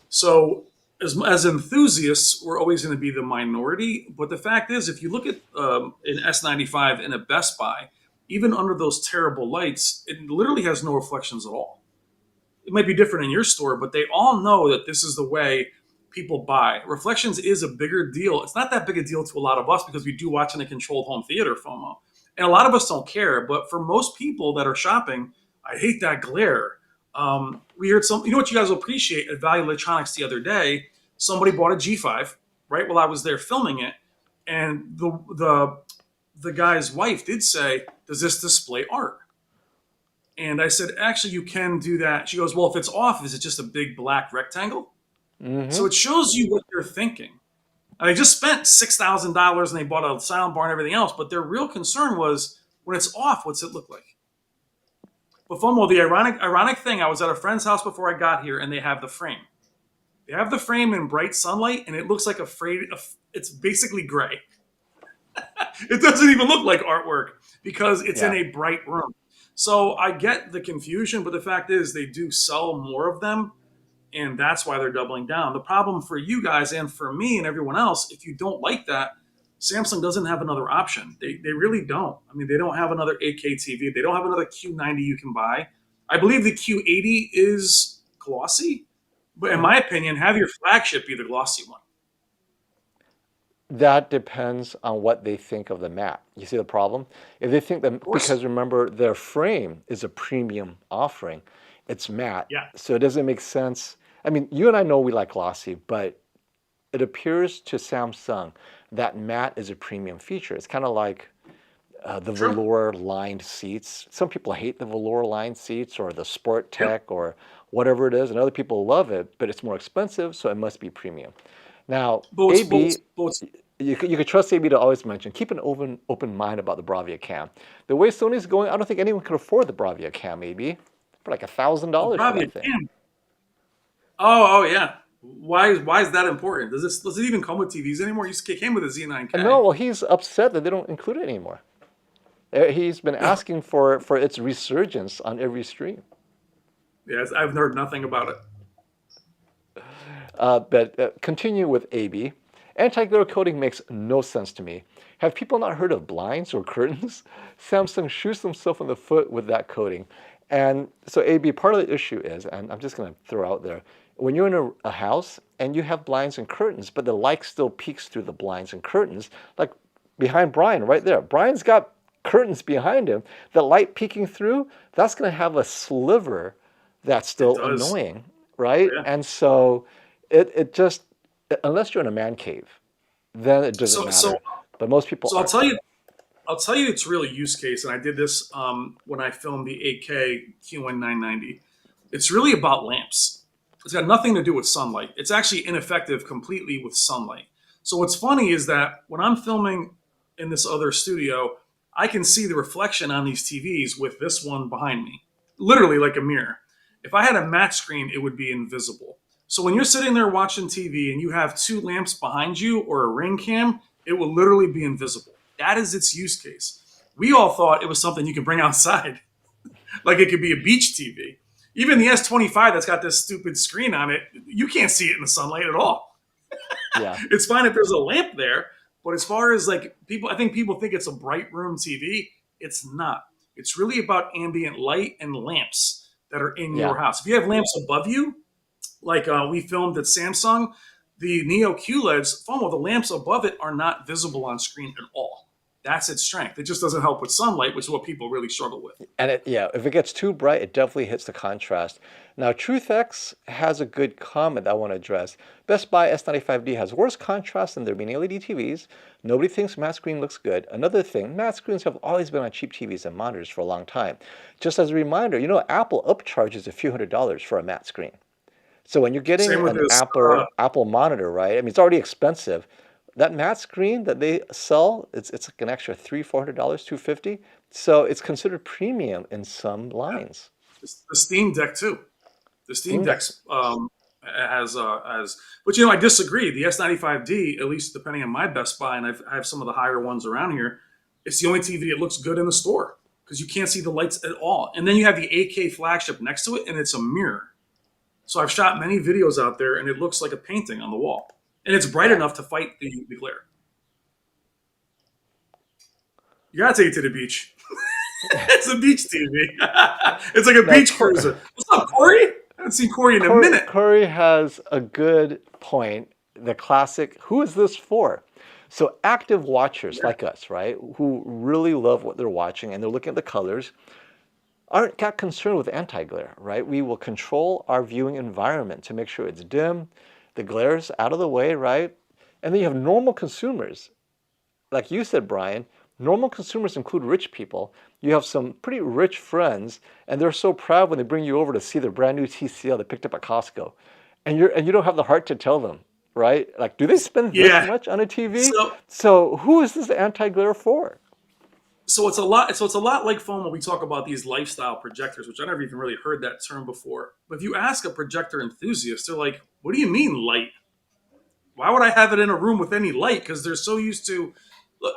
So, as enthusiasts, we're always going to be the minority. But the fact is, if you look at an S95 in a Best Buy, even under those terrible lights, it literally has no reflections at all. It might be different in your store, but they all know that this is the way people buy. Reflections is a bigger deal. It's not that big a deal to a lot of us because we do watch in a controlled home theater, FOMO. And a lot of us don't care. But for most people that are shopping, I hate that glare. We heard some, you know what you guys will appreciate at Value Electronics the other day? Somebody bought a G5 right while I was there filming it. And the guy's wife did say, "Does this display art?" And I said, "Actually, you can do that." She goes, "Well, if it's off, is it just a big black rectangle?" So Mm-hmm. it shows you what they're thinking. And they just spent $6,000 and they bought a sound bar and everything else. But their real concern was when it's off, what's it look like? But FOMO, the ironic thing, I was at a friend's house before I got here and they have the frame. They have the frame in bright sunlight, and it looks like it's basically gray. It doesn't even look like artwork because it's in Yeah. a bright room. So I get the confusion, but the fact is they do sell more of them, and that's why they're doubling down. The problem for you guys and for me and everyone else, if you don't like that, Samsung doesn't have another option. They really don't. I mean, they don't have another 8K TV. They don't have another Q90 you can buy. I believe the Q80 is glossy, but in Mhm. my opinion, have your flagship be the glossy one. That depends on what they think of the matte. You see the problem? If they think Of that, course. because remember, their frame is a premium offering, it's matte. Yeah. So it doesn't make sense. I mean, you and I know we like glossy, but it appears to Samsung that matte is a premium feature. It's kind of like the True. velour lined seats. Some people hate the velour lined seats or the Sport Yep. Tech or whatever it is, and other people love it, but it's more expensive, so it must be premium. Now, But what's, but AB, what's, but what's you could trust AB to always mention, keep an open mind about the Bravia Cam. The way Sony's going, I don't think anyone could afford the Bravia Cam, AB, for like the $1,000 for Bravia that thing. Cam? Oh, yeah. Why is that important? Does it even come with TVs anymore? It came with a And Z9K. no, well, he's upset that they don't include it anymore. He's been asking for its resurgence on every stream. Yes, I've heard nothing about it. But continue with AB. Anti-glare coating makes no sense to me. Have people not heard of blinds or curtains? Samsung shoots themselves in the foot with that coating. And so AB, part of the issue is, and I'm just going to throw out there, when you're in a house and you have blinds and curtains, but the light still peeks through the blinds and curtains, like behind Brian right there. Brian's got curtains behind him. The light peeking through, that's going to have a sliver that's It still does. annoying, right? Yeah. And so it just, unless you're in a man cave, then it doesn't So so matter. But most people so aren't. I'll tell you its really use case, and I did this when I filmed the 8K Q990. It's really about lamps. It's got nothing to do with sunlight. It's actually ineffective completely with sunlight. So what's funny is that when I'm filming in this other studio, I can see the reflection on these TVs with this one behind me, literally like a mirror. If I had a matte screen, it would be invisible. So when you're sitting there watching TV and you have two lamps behind you or a ring cam, it will literally be invisible. That is its use case. We all thought it was something you could bring outside, like it could be a beach TV. Even the S25 that's got this stupid screen on it, you can't see it in the sunlight at all. Yeah. It's fine if there's a lamp there, but as far as like people, I think people think it's a bright room TV. It's not. It's really about ambient light and lamps that are in Yeah. your house. If you have lamps above you, like we filmed at Samsung, the Neo QLEDs, FOMO, the lamps above it are not visible on screen at all. That's its strength. It just doesn't help with sunlight, which is what people really struggle with. And yeah, if it gets too bright, it definitely hits the contrast. Now, TruthX has a good comment I want to address. Best Buy S95D has worse contrast than their mini LED TVs. Nobody thinks matte screen looks good. Another thing, matte screens have always been on cheap TVs and monitors for a long time. Just as a reminder, Apple upcharges a few $100s for a matte screen. So when you're getting Same with an this. Apple monitor, right? I mean, it's already expensive. That matte screen that they sell, it's like an extra $300-$400, $250. So it's considered premium in some lines. The Steam Deck too. The Steam Steam Deck. Deck's has, but I disagree. The S95D, at least depending on my Best Buy, and I have some of the higher ones around here. It's the only TV that looks good in the store because you can't see the lights at all. And then you have the 8K flagship next to it, and it's a mirror. So I've shot many videos out there, and it looks like a painting on the wall, and it's bright Yeah. enough to fight the glare. You gotta take it to the beach. It's a beach TV. It's like a Now, beach cruiser. What's up, Corey? I haven't seen Corey in a minute. Corey has a good point. The classic, who is this for? So active watchers like us, right, who really love what they're watching and they're looking at the colors, aren't got concerned with anti-glare, right? We will control our viewing environment to make sure it's dim, the glare's out of the way, right? And then you have normal consumers. Like you said, Brian, normal consumers include rich people. You have some pretty rich friends, and they're so proud when they bring you over to see their brand new TCL they picked up at Costco. And you don't have the heart to tell them, right? Like, do they spend this Yeah. much on a TV? So So who is this anti-glare for? So it's a lot. So it's a lot like phone when we talk about these lifestyle projectors, which I never even really heard that term before. But if you ask a projector enthusiast, they're like, "What do you mean light? Why would I have it in a room with any light?" Because they're so used to. Look,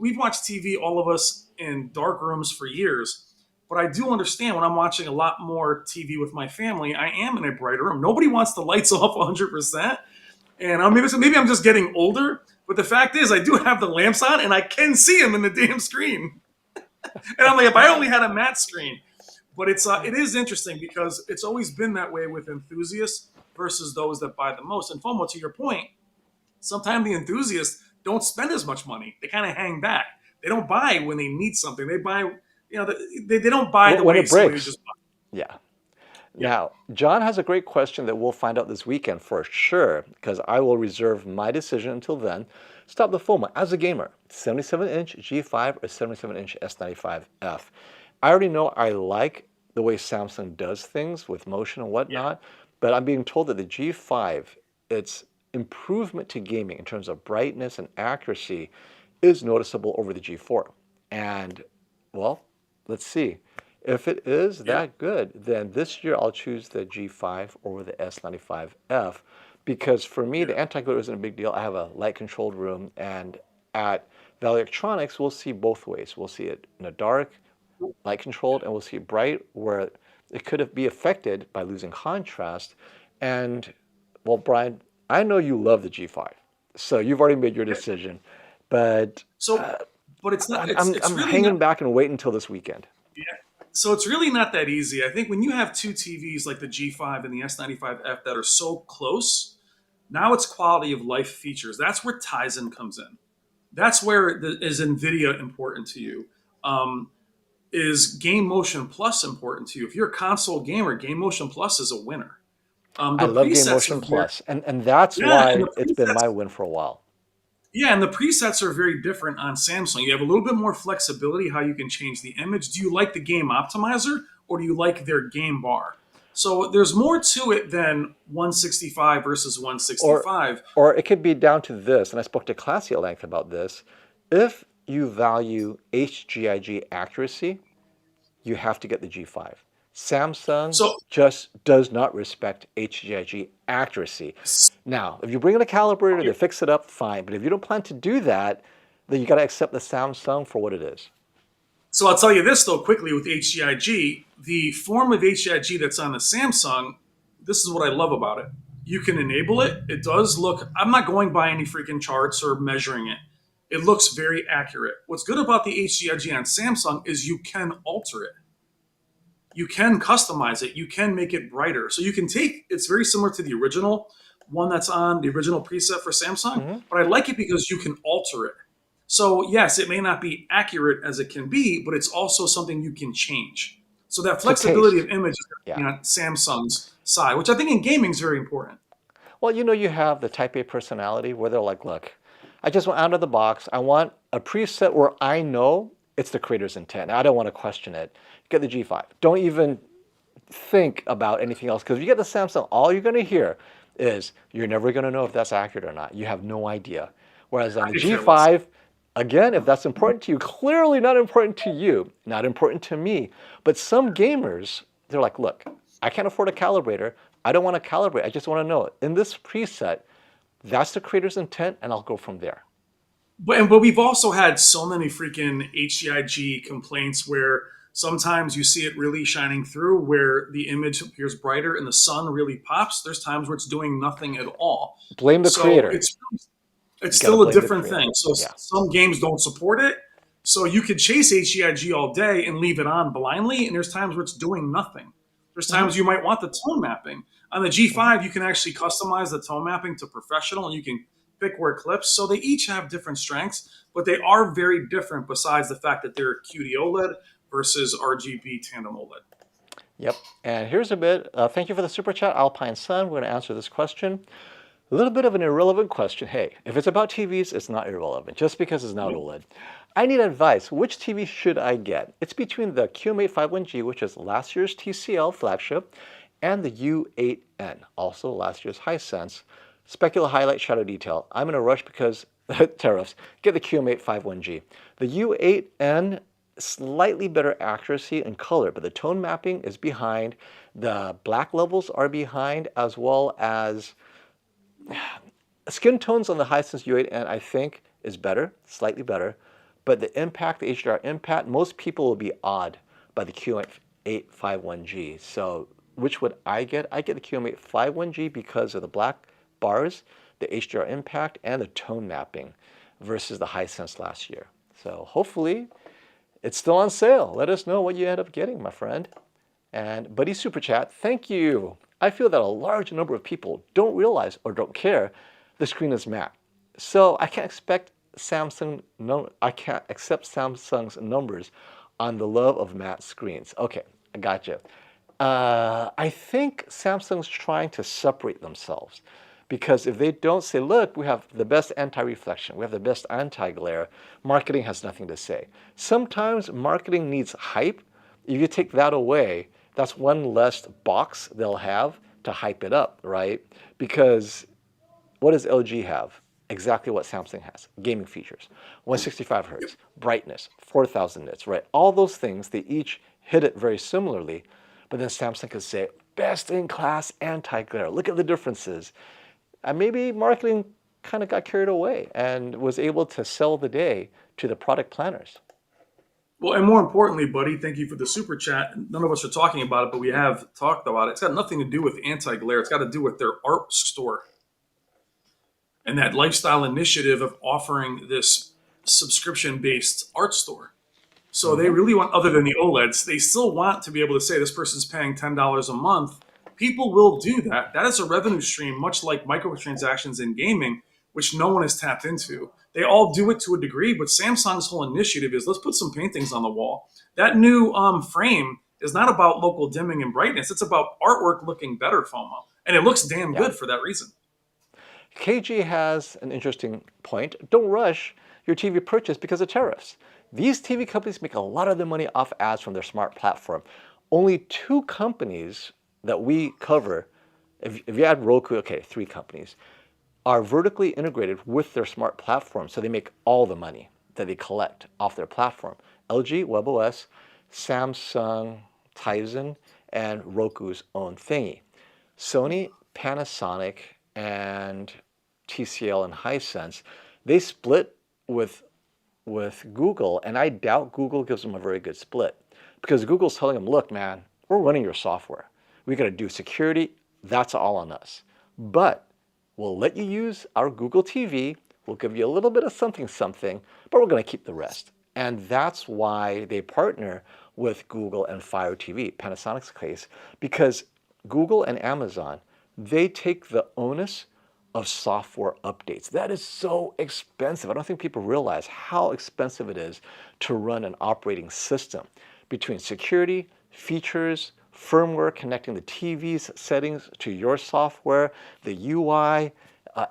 we've watched TV, all of us, in dark rooms for years. But I do understand when I'm watching a lot more TV with my family, I am in a brighter room. Nobody wants the lights off 100%. And maybe I'm just getting older. But the fact is, I do have the lamps on, and I can see them in the damn screen. And I'm like, if I only had a matte screen. But it is interesting because it's always been that way with enthusiasts versus those that buy the most. And FOMO, to your point, sometimes the enthusiasts don't spend as much money. They kind of hang back. They don't buy when they need something. They buy, they don't buy the When way it somebody would breaks. just buy. Yeah. Yeah. Now, John has a great question that we'll find out this weekend for sure, because I will reserve my decision until then. Stop the FOMO. As a gamer, 77-inch G5 or 77-inch S95F. I already know I like the way Samsung does things with motion and Yeah. whatnot, but I'm being told that the G5, its improvement to gaming in terms of brightness and accuracy is noticeable over the G4. And, well, let's see. If it is Yeah. that good, then this year I'll choose the G5 over the S95F because for me, Yeah. the anti-glare isn't a big deal. I have a light-controlled room, and at Valley Electronics, we'll see both ways. We'll see it in the dark, light-controlled, and we'll see it bright, where it could be affected by losing contrast. And, well, Brian, I know you love the G5, so you've already made your Yeah. decision, but So, but it's not. It's I'm really not. hanging back and waiting until this weekend. Yeah. So it's really not that easy. I think when you have two TVs like the G5 and the S95F that are so close, now it's quality of life features. That's where Tizen comes in. That's where is NVIDIA important to you? Is Game Motion Plus important to you? If you're a console gamer, Game Motion Plus is a winner. I The love Game presets Motion are very, Plus, and that's yeah, and why the it's been my presets win for a while. Yeah, and the presets are very different on Samsung. You have a little bit more flexibility how you can change the image. Do you like the game optimizer or do you like their game bar? So there's more to it than 165 versus Or, 165. or it could be down to this, and I spoke to Classy at length about this. If you value HGIG accuracy, you have to get the G5. Samsung So just does not respect HGIG accuracy. Now, if you bring in a calibrator, they fix it up, fine. But if you don't plan to do that, then you got to accept the Samsung for what it is. So I'll tell you this though quickly with HGIG, the form of HGIG that's on the Samsung, this is what I love about it. You can enable it. It does look, I'm not going by any freaking charts or measuring it. It looks very accurate. What's good about the HGIG on Samsung is you can alter it. You can customize it. You can make it brighter. So you can take, it's very similar to the original one that's on the original preset for Samsung, but I like it because you can alter it. So yes, it may not be accurate as it can be, but it's also something you can change. So that So flexibility taste. of image is Yeah. on Samsung's side, which I think in gaming is very important. Well, you have the type A personality where they're like, look, I just want out of the box. I want a preset where I know it's the creator's intent. I don't want to question it. Get the G5. Don't even think about anything else, because if you get the Samsung, all you're going to hear is you're never going to know if that's accurate or not. You have no idea. Whereas on the I care less. G5, again, if that's important to you, clearly not important to you, not important to me. But some gamers, they're like, look, I can't afford a calibrator. I don't want to calibrate. I just want to know it. In this preset, that's the creator's intent, and I'll go from there. But we've also had so many freaking HGIG complaints where sometimes you see it really shining through where the image appears brighter and the sun really pops. There's times where it's doing nothing at all. Blame the So creator. it's You got to still a blame the different creator. thing. So Yeah. some games don't support it. So you could chase HGIG all day and leave it on blindly, and there's times where it's doing nothing. There's times you might want the tone mapping. On the G5, you can actually customize the tone mapping to professional, and you can pick where it clips. So they each have different strengths, but they are very different besides the fact that they're QD OLED versus RGB tandem OLED. Yep. And here's a bit. Thank you for the super chat, Alpine Sun. We're going to answer this question. A little bit of an irrelevant question. Hey, if it's about TVs, it's not irrelevant just because it's not OLED. I need advice. Which TV should I get? It's between the QM851G, which is last year's TCL flagship, and the U8N, also last year's Hisense. Specular highlight shadow detail. I'm in a rush because tariffs, get the QM851G. The U8N, slightly better accuracy and color, but the tone mapping is behind. The black levels are behind, as well as skin tones on the Hisense U8N, I think, is better, slightly better. But the impact, the HDR impact, most people will be awed by the QM851G. So which would I get? I get the QM851G because of the black bars, the HDR impact, and the tone mapping versus the Hisense last year. So hopefully it's still on sale. Let us know what you end up getting, my friend. And Buddy Super Chat, thank you. I feel that a large number of people don't realize or don't care the screen is matte. So I can't expect I can't accept Samsung's numbers on the love of matte screens. Okay, I gotcha. I think Samsung's trying to separate themselves because if they don't say, look, we have the best anti-reflection, we have the best anti-glare, marketing has nothing to say. Sometimes marketing needs hype. If you take that away, that's one less box they'll have to hype it up, right? Because what does LG have? Exactly what Samsung has. Gaming features, 165 hertz, brightness, 4,000 nits, right? All those things, they each hit it very similarly. But then Samsung could say, best in class anti-glare. Look at the differences. And maybe marketing kind of got carried away and was able to sell the day to the product planners. Well, and more importantly, buddy, thank you for the super chat. None of us are talking about it, but we have talked about it. It's got nothing to do with anti-glare. It's got to do with their art store and that lifestyle initiative of offering this subscription-based art store. So they really want, other than the OLEDs, they still want to be able to say this person's paying $10 a month. People will do that. That is a revenue stream, much like microtransactions in gaming, which no one has tapped into. They all do it to a degree, but Samsung's whole initiative is let's put some paintings on the wall. That new frame is not about local dimming and brightness. It's about artwork looking better, FOMO. And it looks damn Yeah. good for that reason. KG has an interesting point. Don't rush your TV purchase because of tariffs. These TV companies make a lot of their money off ads from their smart platform. Only two companies that we cover, if you add Roku, okay, three companies, are vertically integrated with their smart platform, so they make all the money that they collect off their platform. LG, WebOS, Samsung, Tizen, and Roku's own thingy. Sony, Panasonic, and TCL and Hisense, they split with Google, and I doubt Google gives them a very good split because Google's telling them, look, man, we're running your software. We got to do security. That's all on us. But we'll let you use our Google TV. We'll give you a little bit of something, but we're going to keep the rest. And that's why they partner with Google and Fire TV, Panasonic's case, because Google and Amazon, they take the onus of software updates. That is so expensive. I don't think people realize how expensive it is to run an operating system between security, features, firmware, connecting the TV's settings to your software, the UI,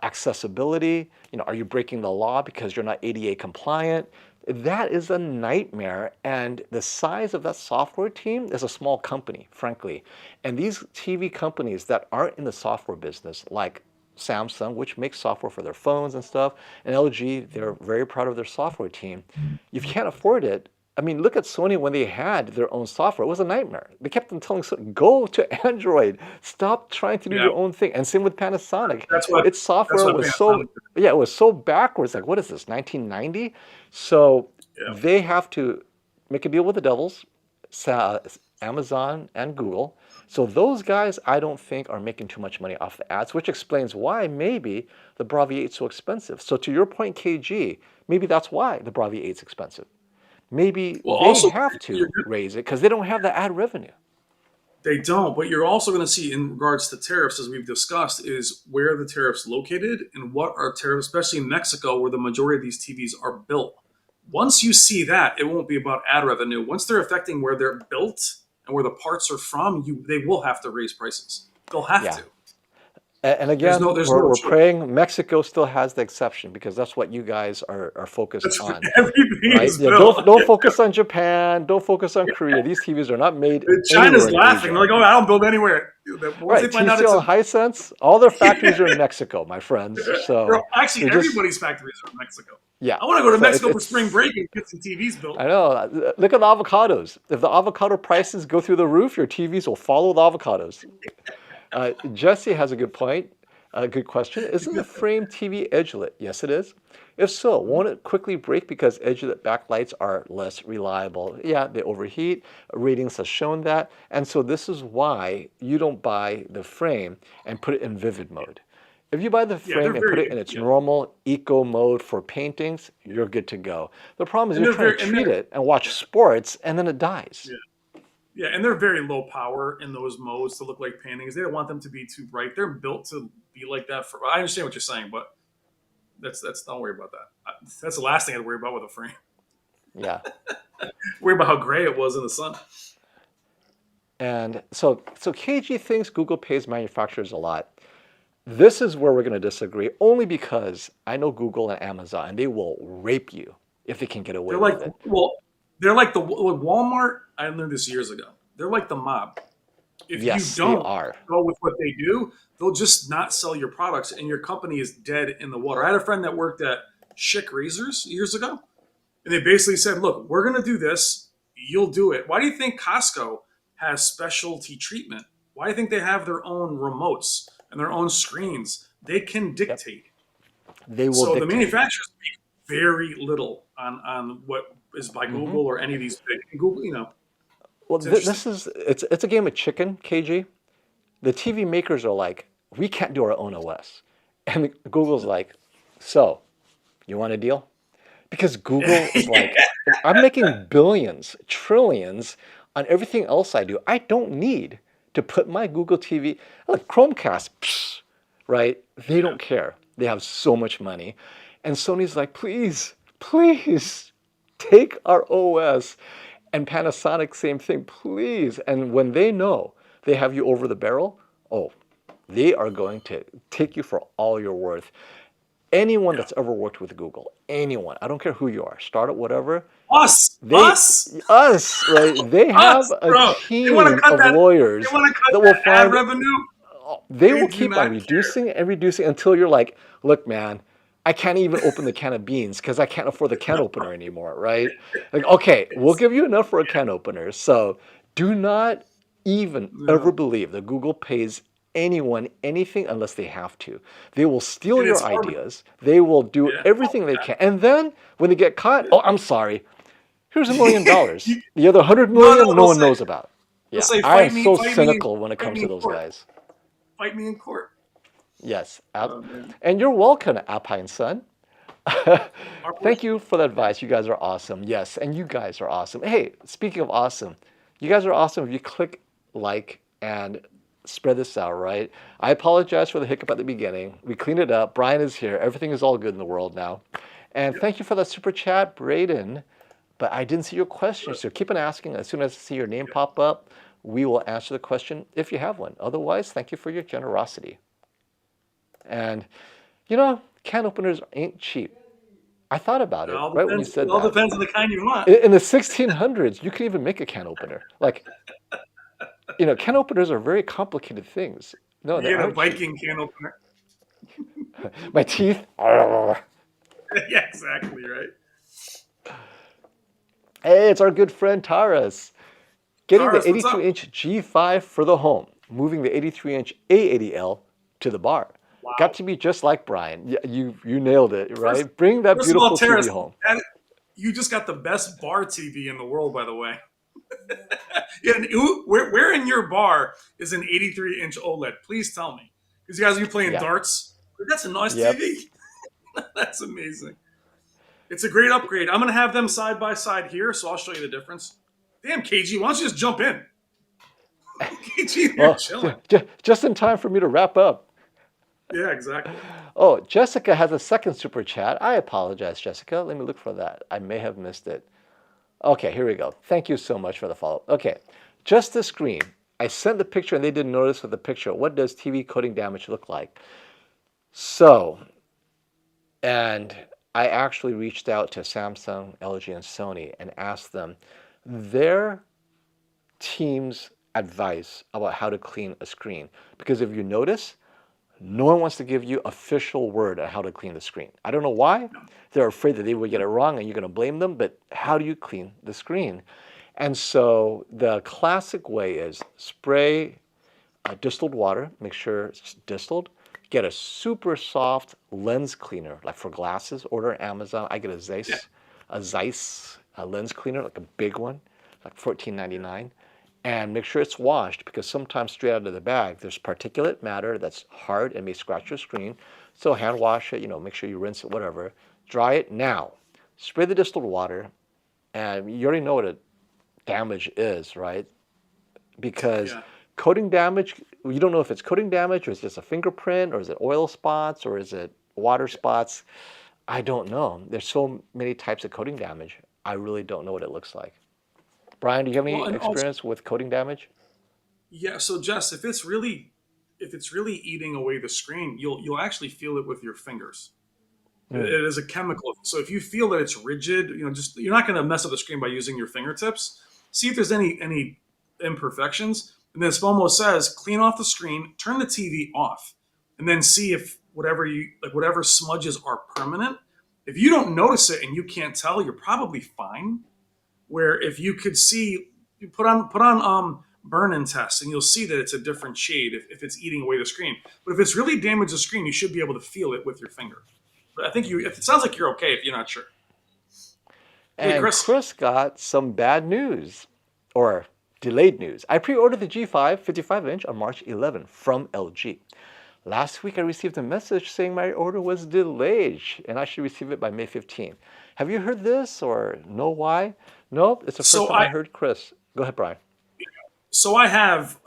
accessibility. Are you breaking the law because you're not ADA compliant? That is a nightmare, and the size of that software team is a small company, frankly. And these TV companies that aren't in the software business, like Samsung, which makes software for their phones and stuff, and LG, they're very proud of their software team. If you can't afford it, I mean, look at Sony when they had their own software. It was a nightmare. They kept on telling Sony, go to Android. Stop trying to do Yeah, your own thing. And same with Panasonic. that's what Its that's software what was Panasonic. yeah, it was so backwards. Like, what is this, 1990? So Yeah. they have to make a deal with the devils, Amazon and Google. So those guys, I don't think, are making too much money off the ads, which explains why maybe the Bravia 8 is so expensive. So to your point, KG, maybe that's why the Bravia 8 is expensive. Maybe Well, they also have you're to raise it because they don't have the ad revenue. They don't, but you're also going to see in regards to tariffs, as we've discussed, is where the tariffs located and what are tariffs, especially in Mexico, where the majority of these TVs are built. Once you see that, it won't be about ad revenue. Once they're affecting where they're built and where the parts are from, they will have to raise prices. They'll have Yeah. to. And There's again, no there's no we're choice. praying Mexico still has the exception because that's what you guys are focused That's on, everything right? is Yeah, built. don't focus on Japan, don't focus on Korea. These TVs are not made China's anywhere in laughing. They're Asia. like, oh, I don't build anywhere. But once they Right, find out it's TCL a and Hisense, all their factories are in Mexico, my friends. Bro, So actually, they're just, everybody's factories are in Mexico. yeah. I want to go to So Mexico for spring it's, break and get some TVs built. I know. Look at the avocados. If the avocado prices go through the roof, your TVs will follow the avocados. Jesse has a good point. A good question. Isn't the frame TV edge-lit? Yes, it is. If so, won't it quickly break because edge-lit backlights are less reliable? Yeah, they overheat. Ratings have shown that. And so this is why you don't buy the frame and put it in vivid mode. If you buy the Yeah, they're frame and put it in its normal eco mode for paintings, you're good to go. The problem is and you're they're trying to very and treat they're it and watch sports and then it dies. yeah. Yeah, and they're very low power in those modes to look like paintings. They don't want them to be too bright. They're built to be like that. I understand what you're saying, but that's don't worry about that. That's the last thing I'd worry about with a frame. Yeah. Worry about how gray it was in the sun. And so KG thinks Google pays manufacturers a lot. This is where we're going to disagree, only because I know Google and Amazon, and they will rape you if they can get away They're like with it. they're like the Walmart. I learned this years ago. They're like the mob. If you Yes, they don't are. go with what they do, they'll just not sell your products, and your company is dead in the water. I had a friend that worked at Schick Razors years ago, and they basically said, "Look, we're going to do this. You'll do it." Why do you think Costco has specialty treatment? Why do you think they have their own remotes and their own screens? They can Yep. dictate. They will So the dictate. manufacturers make very little on what is by Mm-hmm. Google or any of these big Google. Well, It's interesting. this is it's a game of chicken, KG. The TV makers are like, we can't do our own OS, and Google's like, so you want a deal? Because Google is like, I'm making billions, trillions on everything else I do. I don't need to put my Google TV, like Chromecast, psh, right? They don't care. They have so much money. And Sony's like, please, please take our OS. And Panasonic, same thing, please. And when they know they have you over the barrel, oh, they are going to take you for all you're worth. Anyone that's ever worked with Google, anyone, I don't care who you are, startup, whatever, Us, us, right? They have us, a bro. They want to team cut of that. lawyers They want to cut that will that ad find, revenue. they They will do keep on not care. reducing and reducing until you're like, look, man, I can't even open the can of beans because I can't afford the can opener anymore, right? Like, okay, we'll give you enough for a can opener. So do not even ever No. believe that Google pays anyone anything unless they have to. They will steal And your it's hard. ideas. They will do Yeah. everything they can. And then when they get caught, oh, I'm sorry. Here's $1 million. You- The other 100 no, million, no they'll one say, knows about. they'll Yeah, say, I am so fight cynical when it fight comes me to in those court. guys. Fight me in court. Yes, Oh, man. and you're welcome, Alpine Sun. Our Thank you for the advice. You guys are awesome. Yes, and you guys are awesome. Hey, speaking of awesome, you guys are awesome if you click like and spread this out, right? I apologize for the hiccup at the beginning. We cleaned it up. Brian is here. Everything is all good in the world now. And thank you for that super chat, Braden. But I didn't see your question, so keep on asking. As soon as I see your name pop up, we will answer the question if you have one. Otherwise, thank you for your generosity. And, you know, can openers ain't cheap. I thought about It it all right when you depends. said It all that. depends on the kind you want. In the 1600s, you could even make a can opener. Like, you know, can openers are very complicated things. No, You they get a aren't cheap. Viking can opener. My teeth. Yeah, exactly right. Hey, it's our good friend Taras. Getting Taras, the what's up? 82-inch G5 for the home, moving the 83-inch A80L to the bar. Wow. Got to be just like Brian. Yeah, you nailed it, right? Bring that First of beautiful all, Terrace, TV home. you just got the best bar TV in the world, by the way. Yeah, and where in your bar is an 83-inch OLED? Please tell me. Because you guys are playing Yeah. darts. That's a nice Yep. TV. That's amazing. It's a great upgrade. I'm going to have them side by side here, so I'll show you the difference. Damn, KG, why don't you just jump in? KG, you're Well, chilling. just in time for me to wrap up. Yeah, exactly. Oh, Jessica has a second super chat. I apologize, Jessica. Let me look for that. I may have missed it. Okay, here we go. Thank you so much for the follow-up. Okay, just the screen. I sent the picture and they didn't notice with the picture. What does TV coating damage look like? So, and I actually reached out to Samsung, LG, and Sony and asked them their team's advice about how to clean a screen. Because if you notice, no one wants to give you official word on how to clean the screen. I don't know why. They're afraid that they would get it wrong and you're going to blame them, but how do you clean the screen? And so the classic way is spray distilled water, make sure it's distilled. Get a super soft lens cleaner, like for glasses, order on Amazon. I get a Zeiss lens cleaner, like a big one, like $14.99. And make sure it's washed because sometimes straight out of the bag, there's particulate matter that's hard and may scratch your screen. So hand wash it, make sure you rinse it, whatever. Dry it now. Spray the distilled water, and you already know what a damage is, right? Because coating damage, you don't know if it's coating damage or is it just a fingerprint or is it oil spots or is it water spots. I don't know. There's so many types of coating damage. I really don't know what it looks like. Brian, do you have any experience with coating damage? Yeah. So Jess, if it's really eating away the screen, you'll actually feel it with your fingers. It is a chemical. So if you feel that it's rigid, just you're not going to mess up the screen by using your fingertips. See if there's any imperfections. And then Spomo says, clean off the screen, turn the TV off, and then see if whatever smudges are permanent. If you don't notice it and you can't tell, you're probably fine. Where if you could see, you put on burn-in tests, and you'll see that it's a different shade if it's eating away the screen. But if it's really damaged the screen, you should be able to feel it with your finger. But I think it sounds like you're okay if you're not sure. Hey, And Chris got some bad news, or delayed news. I pre-ordered the G5 55-inch on March 11 from LG. Last week I received a message saying my order was delayed and I should receive it by May 15th. Have you heard this or know why? Nope, it's the first time I heard Chris. Go ahead, Brian. So I have,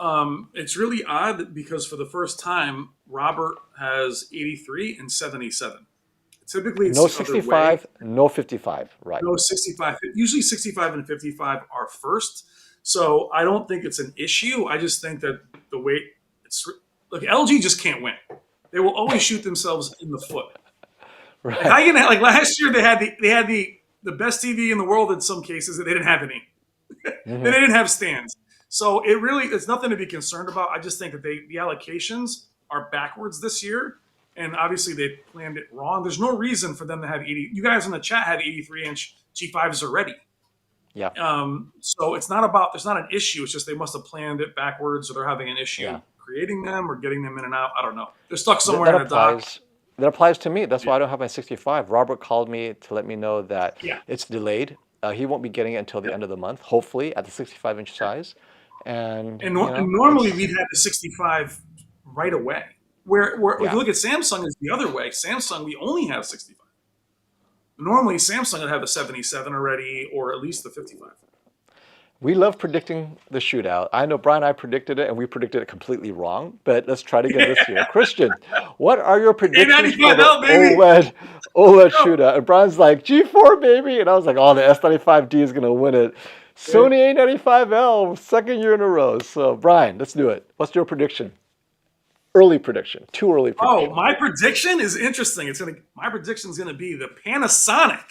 it's really odd because for the first time, Robert has 83 and 77. Typically, it's no the 65, other way. no 55, right? No 65. Usually 65 and 55 are first. So I don't think it's an issue. I just think that the way look, LG just can't win. They will always shoot themselves in the foot. Right. Like last year, they had the best TV in the world in some cases, and they didn't have any. They didn't have stands. So it's nothing to be concerned about. I just think that the allocations are backwards this year. And obviously they planned it wrong. There's no reason for them to have 80. You guys in the chat had 83-inch G5s already. Yeah. So there's not an issue. It's just they must have planned it backwards, or they're having an issue creating them or getting them in and out. I don't know. They're stuck somewhere in a dock. That applies to me. That's why I don't have my 65. Robert called me to let me know that it's delayed. He won't be getting it until the end of the month, hopefully at the 65-inch size. And normally we'd have the 65 right away. Where if you look at Samsung, it's the other way. Samsung, we only have 65. Normally, Samsung would have a 77 already, or at least the 55. We love predicting the shootout. I know Brian and I predicted it, and we predicted it completely wrong, but let's try to get this year. Christian, what are your predictions for the OLED shootout? And Brian's like, G4, baby. And I was like, oh, the S95D is going to win it. Sony A95L, second year in a row. So, Brian, let's do it. What's your prediction? Early prediction. Too early prediction. Oh, my prediction is interesting. My prediction is going to be the Panasonic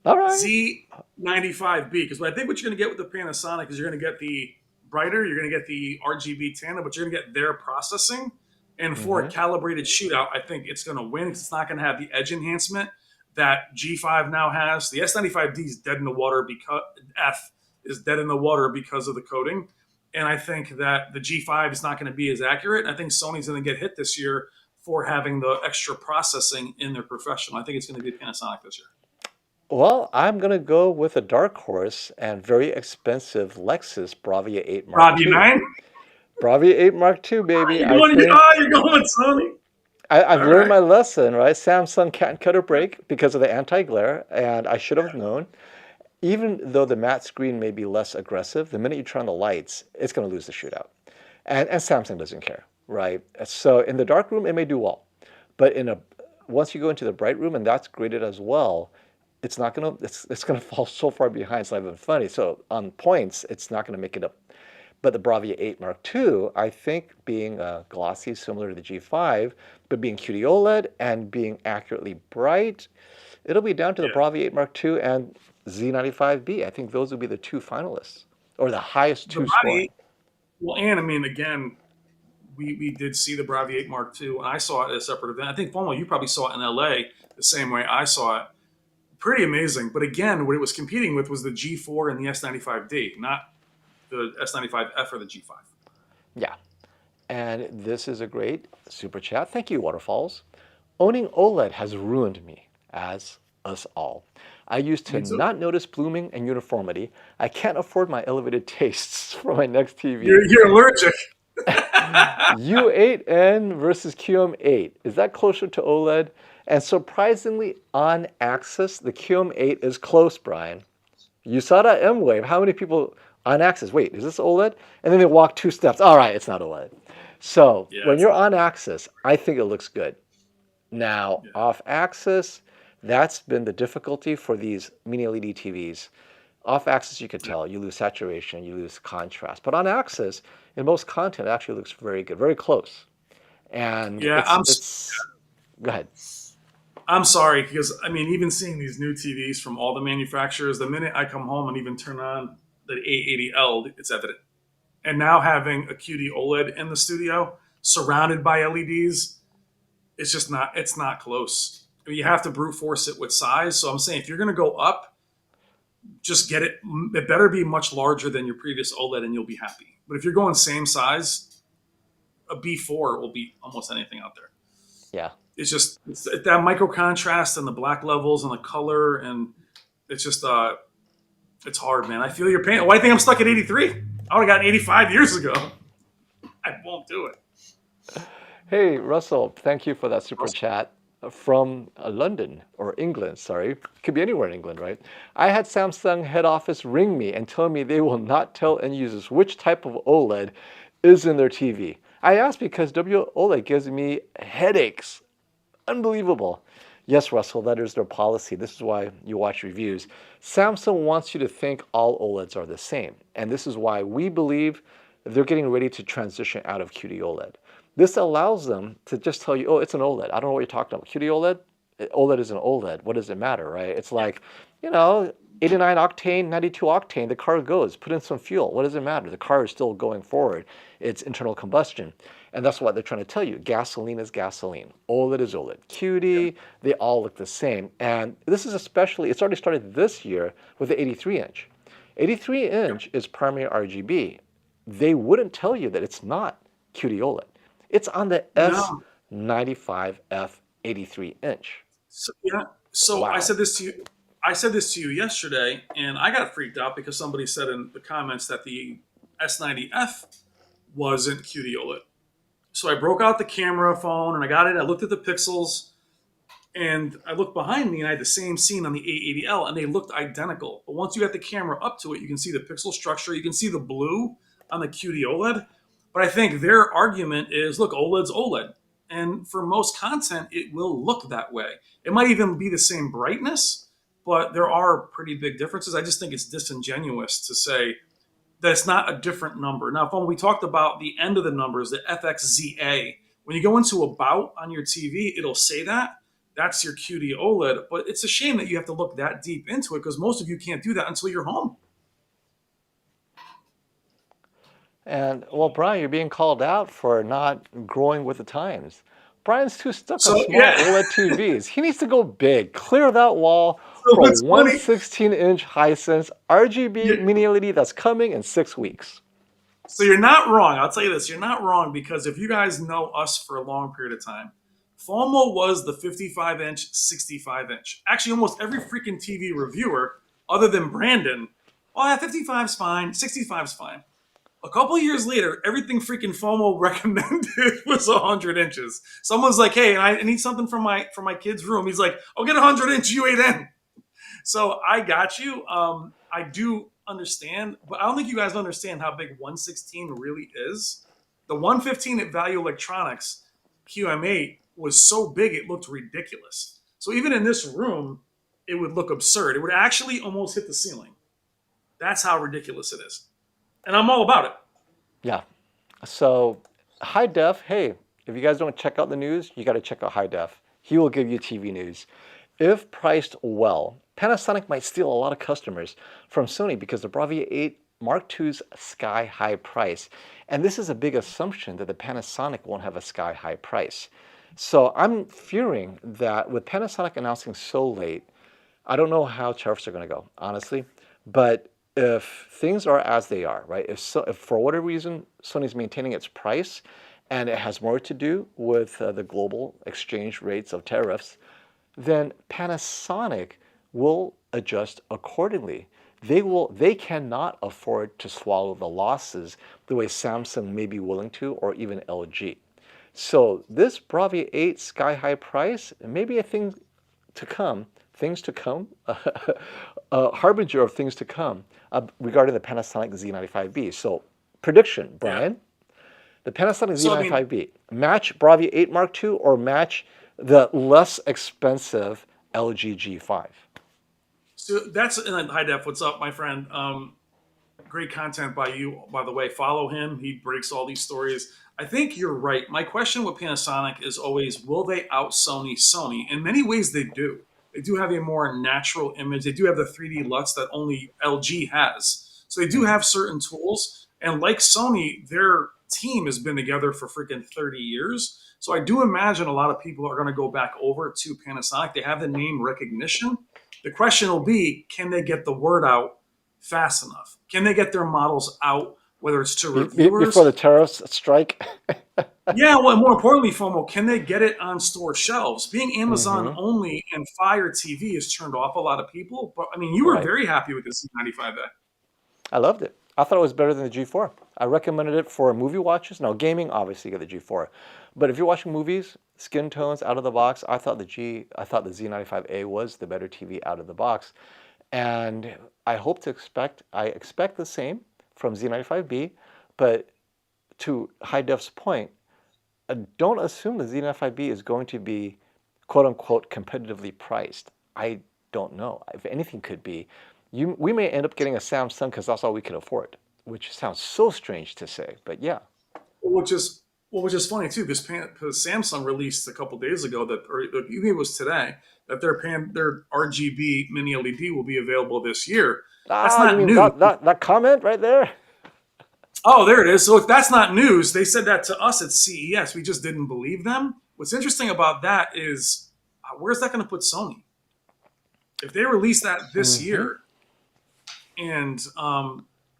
Z95B. Because I think what you're going to get with the Panasonic is you're going to get the brighter, you're going to get the RGB Tandem, but you're going to get their processing. And for a calibrated shootout, I think it's going to win. It's not going to have the edge enhancement that G5 now has. The S95D is dead in the water because F is dead in the water because of the coating. And I think that the G5 is not going to be as accurate. I think Sony's going to get hit this year for having the extra processing in their professional. I think it's going to be Panasonic this year. Well, I'm going to go with a dark horse and very expensive Lexus Bravia 8 Mark II. Bravia 9? Bravia 8 Mark II, baby. You're going with Sony? I've learned my lesson, right? Samsung can't cut a break because of the anti-glare, and I should have known. Even though the matte screen may be less aggressive, the minute you turn on the lights, it's going to lose the shootout. And Samsung doesn't care, right? So in the dark room, it may do well. But once you go into the bright room, and that's graded as well, it's not going to, it's going to fall so far behind, it's not even funny. So on points, it's not going to make it up. But the Bravia 8 Mark II, I think being glossy, similar to the G5, but being QD OLED and being accurately bright, it'll be down to the Yeah. Bravia 8 Mark II and Z95B. I think those will be the two finalists, or the highest The two Bravia scoring. 8, well, and I mean, again, we did see the Bravia 8 Mark II, and I saw it at a separate event. I think, Fomo, you probably saw it in LA the same way I saw it. Pretty amazing. But again, what it was competing with was the G4 and the S95D, not the S95F or the G5. Yeah. And this is a great super chat. Thank you, Waterfalls. Owning OLED has ruined me, as us all. I used to Me too. not notice blooming and uniformity. I can't afford my elevated tastes for my next TV. You're allergic. U8N versus QM8. Is that closer to OLED? And surprisingly, on axis, the QM8 is close, Brian. You saw that M wave. How many people on axis? Wait, is this OLED? And then they walk 2 steps. All right, it's not OLED. So Yeah, when you're on axis, I think it looks good. Now, yeah, off axis, that's been the difficulty for these mini LED TVs. Off axis, you could tell you lose saturation, you lose contrast. But on axis, in most content, it actually looks very good, very close. And yeah. it's go ahead. I'm sorry because I mean, even seeing these new TVs from all the manufacturers, the minute I come home and even turn on the A80L, it's evident. And now having a QD OLED in the studio, surrounded by LEDs, it's just not. It's not close. I mean, you have to brute force it with size. So I'm saying if you're going to go up, just get it. It better be much larger than your previous OLED, and you'll be happy. But if you're going same size, a B4 will beat almost anything out there. Yeah. It's that micro contrast and the black levels and the color, and it's just it's hard, man. I feel your pain. Why do you think I'm stuck at 83? I would have gotten 85 years ago. I won't do it. Hey, Russell, thank you for that super chat from London or England, sorry. Could be anywhere in England, right? I had Samsung head office ring me and tell me they will not tell end users which type of OLED is in their TV. I asked because WOLED gives me headaches. Unbelievable. Yes, Russell, that is their policy. This is why you watch reviews. Samsung wants you to think all OLEDs are the same. And this is why we believe they're getting ready to transition out of QD OLED. This allows them to just tell you, oh, it's an OLED. I don't know what you're talking about. QD OLED? OLED is an OLED. What does it matter, right? It's like, 89 octane, 92 octane, the car goes. Put in some fuel. What does it matter? The car is still going forward. It's internal combustion. And that's what they're trying to tell you. Gasoline is gasoline. OLED is OLED. QD, they all look the same. And this is especially, it's already started this year with the 83-inch. 83-inch is primary RGB. They wouldn't tell you that it's not QD OLED. It's on the No. S95F 83-inch. So, yeah. So Wow. I said this to you. I said this to you yesterday, and I got freaked out because somebody said in the comments that the S90F wasn't QD OLED. So I broke out the camera phone and I got it. I looked at the pixels, and I looked behind me and I had the same scene on the A80L, and they looked identical. But once you got the camera up to it, you can see the pixel structure. You can see the blue on the QD OLED. But I think their argument is, look, OLED's OLED. And for most content, it will look that way. It might even be the same brightness, but there are pretty big differences. I just think it's disingenuous to say that it's not a different number. Now, when we talked about the end of the numbers, the FXZA, when you go into About on your TV, it'll say that. That's your QD OLED. But it's a shame that you have to look that deep into it because most of you can't do that until you're home. And, well, Brian, you're being called out for not growing with the times. Brian's too stuck on So, small yeah. OLED TVs. He needs to go big. Clear that wall So for a it's funny. 116-inch Hisense RGB Yeah. mini LED that's coming in 6 weeks. So you're not wrong. I'll tell you this. You're not wrong because if you guys know us for a long period of time, FOMO was the 55-inch, 65-inch. Actually, almost every freaking TV reviewer, other than Brandon, oh, yeah, 55's fine, 65's fine. A couple of years later, everything freaking FOMO recommended was 100 inches. Someone's like, hey, I need something for my kid's room. He's like, I'll get a 100-inch U8N. So I got you. I do understand, but I don't think you guys understand how big 116 really is. The 115 at Value Electronics QM8 was so big it looked ridiculous. So even in this room, it would look absurd. It would actually almost hit the ceiling. That's how ridiculous it is. And I'm all about it. Yeah. So high def, hey, if you guys don't check out the news, you got to check out high def. He will give you TV news. If priced well, Panasonic might steal a lot of customers from Sony because the Bravia 8 Mark II's sky high price. And this is a big assumption that the Panasonic won't have a sky high price. So I'm fearing that with Panasonic announcing so late, I don't know how tariffs are going to go, honestly. But if things are as they are, right? If for whatever reason Sony's maintaining its price, and it has more to do with the global exchange rates of tariffs, then Panasonic will adjust accordingly. They cannot afford to swallow the losses the way Samsung may be willing to, or even LG. So this Bravia 8 sky high price may be a things to come, a harbinger of things to come regarding the Panasonic Z95B. So prediction, Yeah. Brian, the Panasonic So I mean, Z95B, match Bravia 8 Mark II or match the less expensive LG G5? so that's in high def. What's up, my friend? Great content by you, by the way. Follow him. He breaks all these stories. I think you're right. My question with Panasonic is always, will they out Sony Sony? In many ways, they do. They do have a more natural image. They do have the 3D LUTs that only LG has. So they do Mhm. have certain tools. And like Sony, their team has been together for freaking 30 years. So I do imagine a lot of people are going to go back over to Panasonic. They have the name recognition. The question will be, can they get the word out fast enough? Can they get their models out, whether it's to Before the reviewers? tariffs strike? Yeah, well, more importantly, FOMO, can they get it on store shelves? Being Amazon Hmm. only and Fire TV has turned off a lot of people. But I mean, you were Right. very happy with the C95F. I loved it. I thought it was better than the G4. I recommended it for movie watches. Now, gaming, obviously, you get the G4. But if you're watching movies, skin tones out of the box, I thought the Z95A was the better TV out of the box. And I expect the same from Z95B, but to high def's point, don't assume the Z95B is going to be quote unquote competitively priced. I don't know. If anything could be, we may end up getting a Samsung because that's all we can afford, which sounds so strange to say, but yeah. Which is which is funny too, because Samsung released a couple days ago that, or maybe it was today, that their RGB mini LED will be available this year. That's Ah, you not mean news. that comment right there? Oh, there it is. So if that's not news, they said that to us at CES. We just didn't believe them. What's interesting about that is, where's that going to put Sony? If they release that this Hmm. year, and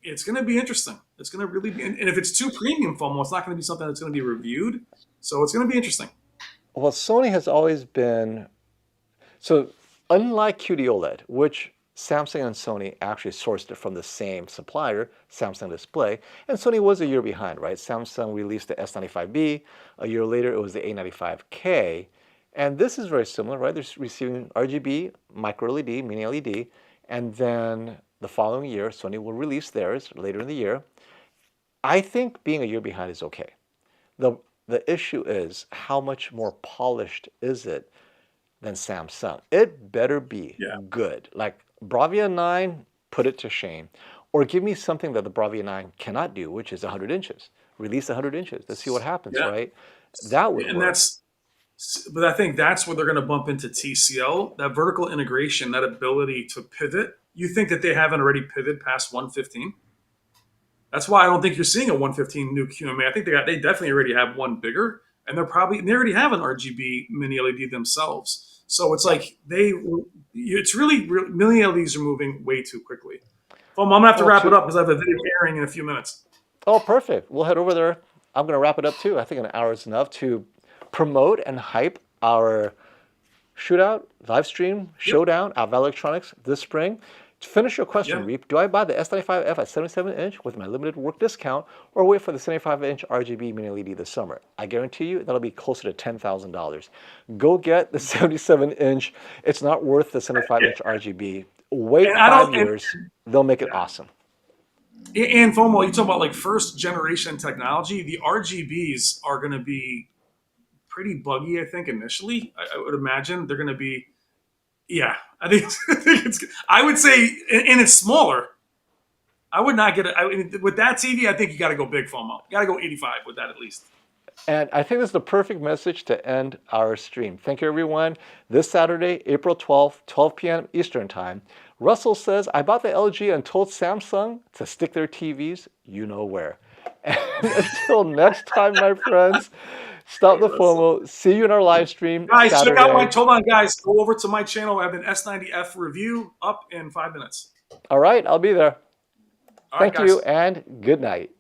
it's going to be interesting. It's going to really be, and if it's too premium FOMO, it's not going to be something that's going to be reviewed. So it's going to be interesting. Well, Sony has always been so unlike QD OLED, which Samsung and Sony actually sourced it from the same supplier, Samsung Display, and Sony was a year behind, right? Samsung released the S95B. A year later, it was the A95K. And this is very similar, right? They're receiving RGB, micro LED, mini LED, and then the following year, Sony will release theirs later in the year. I think being a year behind is okay. The, the issue is how much more polished is it than Samsung? It better be Yeah. good. Like Bravia 9, put it to shame. Or give me something that the Bravia 9 cannot do, which is 100 inches. Release 100 inches. Let's see what happens, Yeah. right? That would And work. but I think that's where they're going to bump into TCL, that vertical integration, that ability to pivot. You think that they haven't already pivoted past 115? That's why I don't think you're seeing a 115 new QMA. I think they definitely already have one bigger, and they already have an RGB mini LED themselves. So it's Yeah. like it's really mini LEDs are moving way too quickly. Well, I'm gonna have to Well, wrap it up because I have a video airing in a few minutes. oh, perfect. We'll head over there. I'm going to wrap it up too. I think an hour is enough to promote and hype our Shootout, live stream, Yep. Showdown at Val Electronics this spring. To finish your question, Yeah. Reap, do I buy the S95F at 77-inch with my limited work discount or wait for the 75-inch RGB mini LED this summer? I guarantee you that'll be closer to $10,000. Go get the 77-inch. It's not worth the 75-inch RGB. Wait And I 5 years. They'll make it yeah. awesome. And FOMO, you talk about like first generation technology. The RGBs are going to be pretty buggy. I think initially, I would imagine they're going to be. Yeah, I think, I think it's. I would say, and it's smaller. I would not get it. I mean, with that TV, I think you got to go big FOMO. You got to go 85 with that at least. And I think this is the perfect message to end our stream. Thank you, everyone. This Saturday, April 12th, 12 p.m. Eastern Time, Russell says, I bought the LG and told Samsung to stick their TVs you know where. And until next time, my friends, stop the FOMO. See you in our live stream Guys, Saturday. check out my, hold on, guys. Go over to my channel. I have an S90F review up in 5 minutes. All right, I'll be there. All right, Thank you and good night.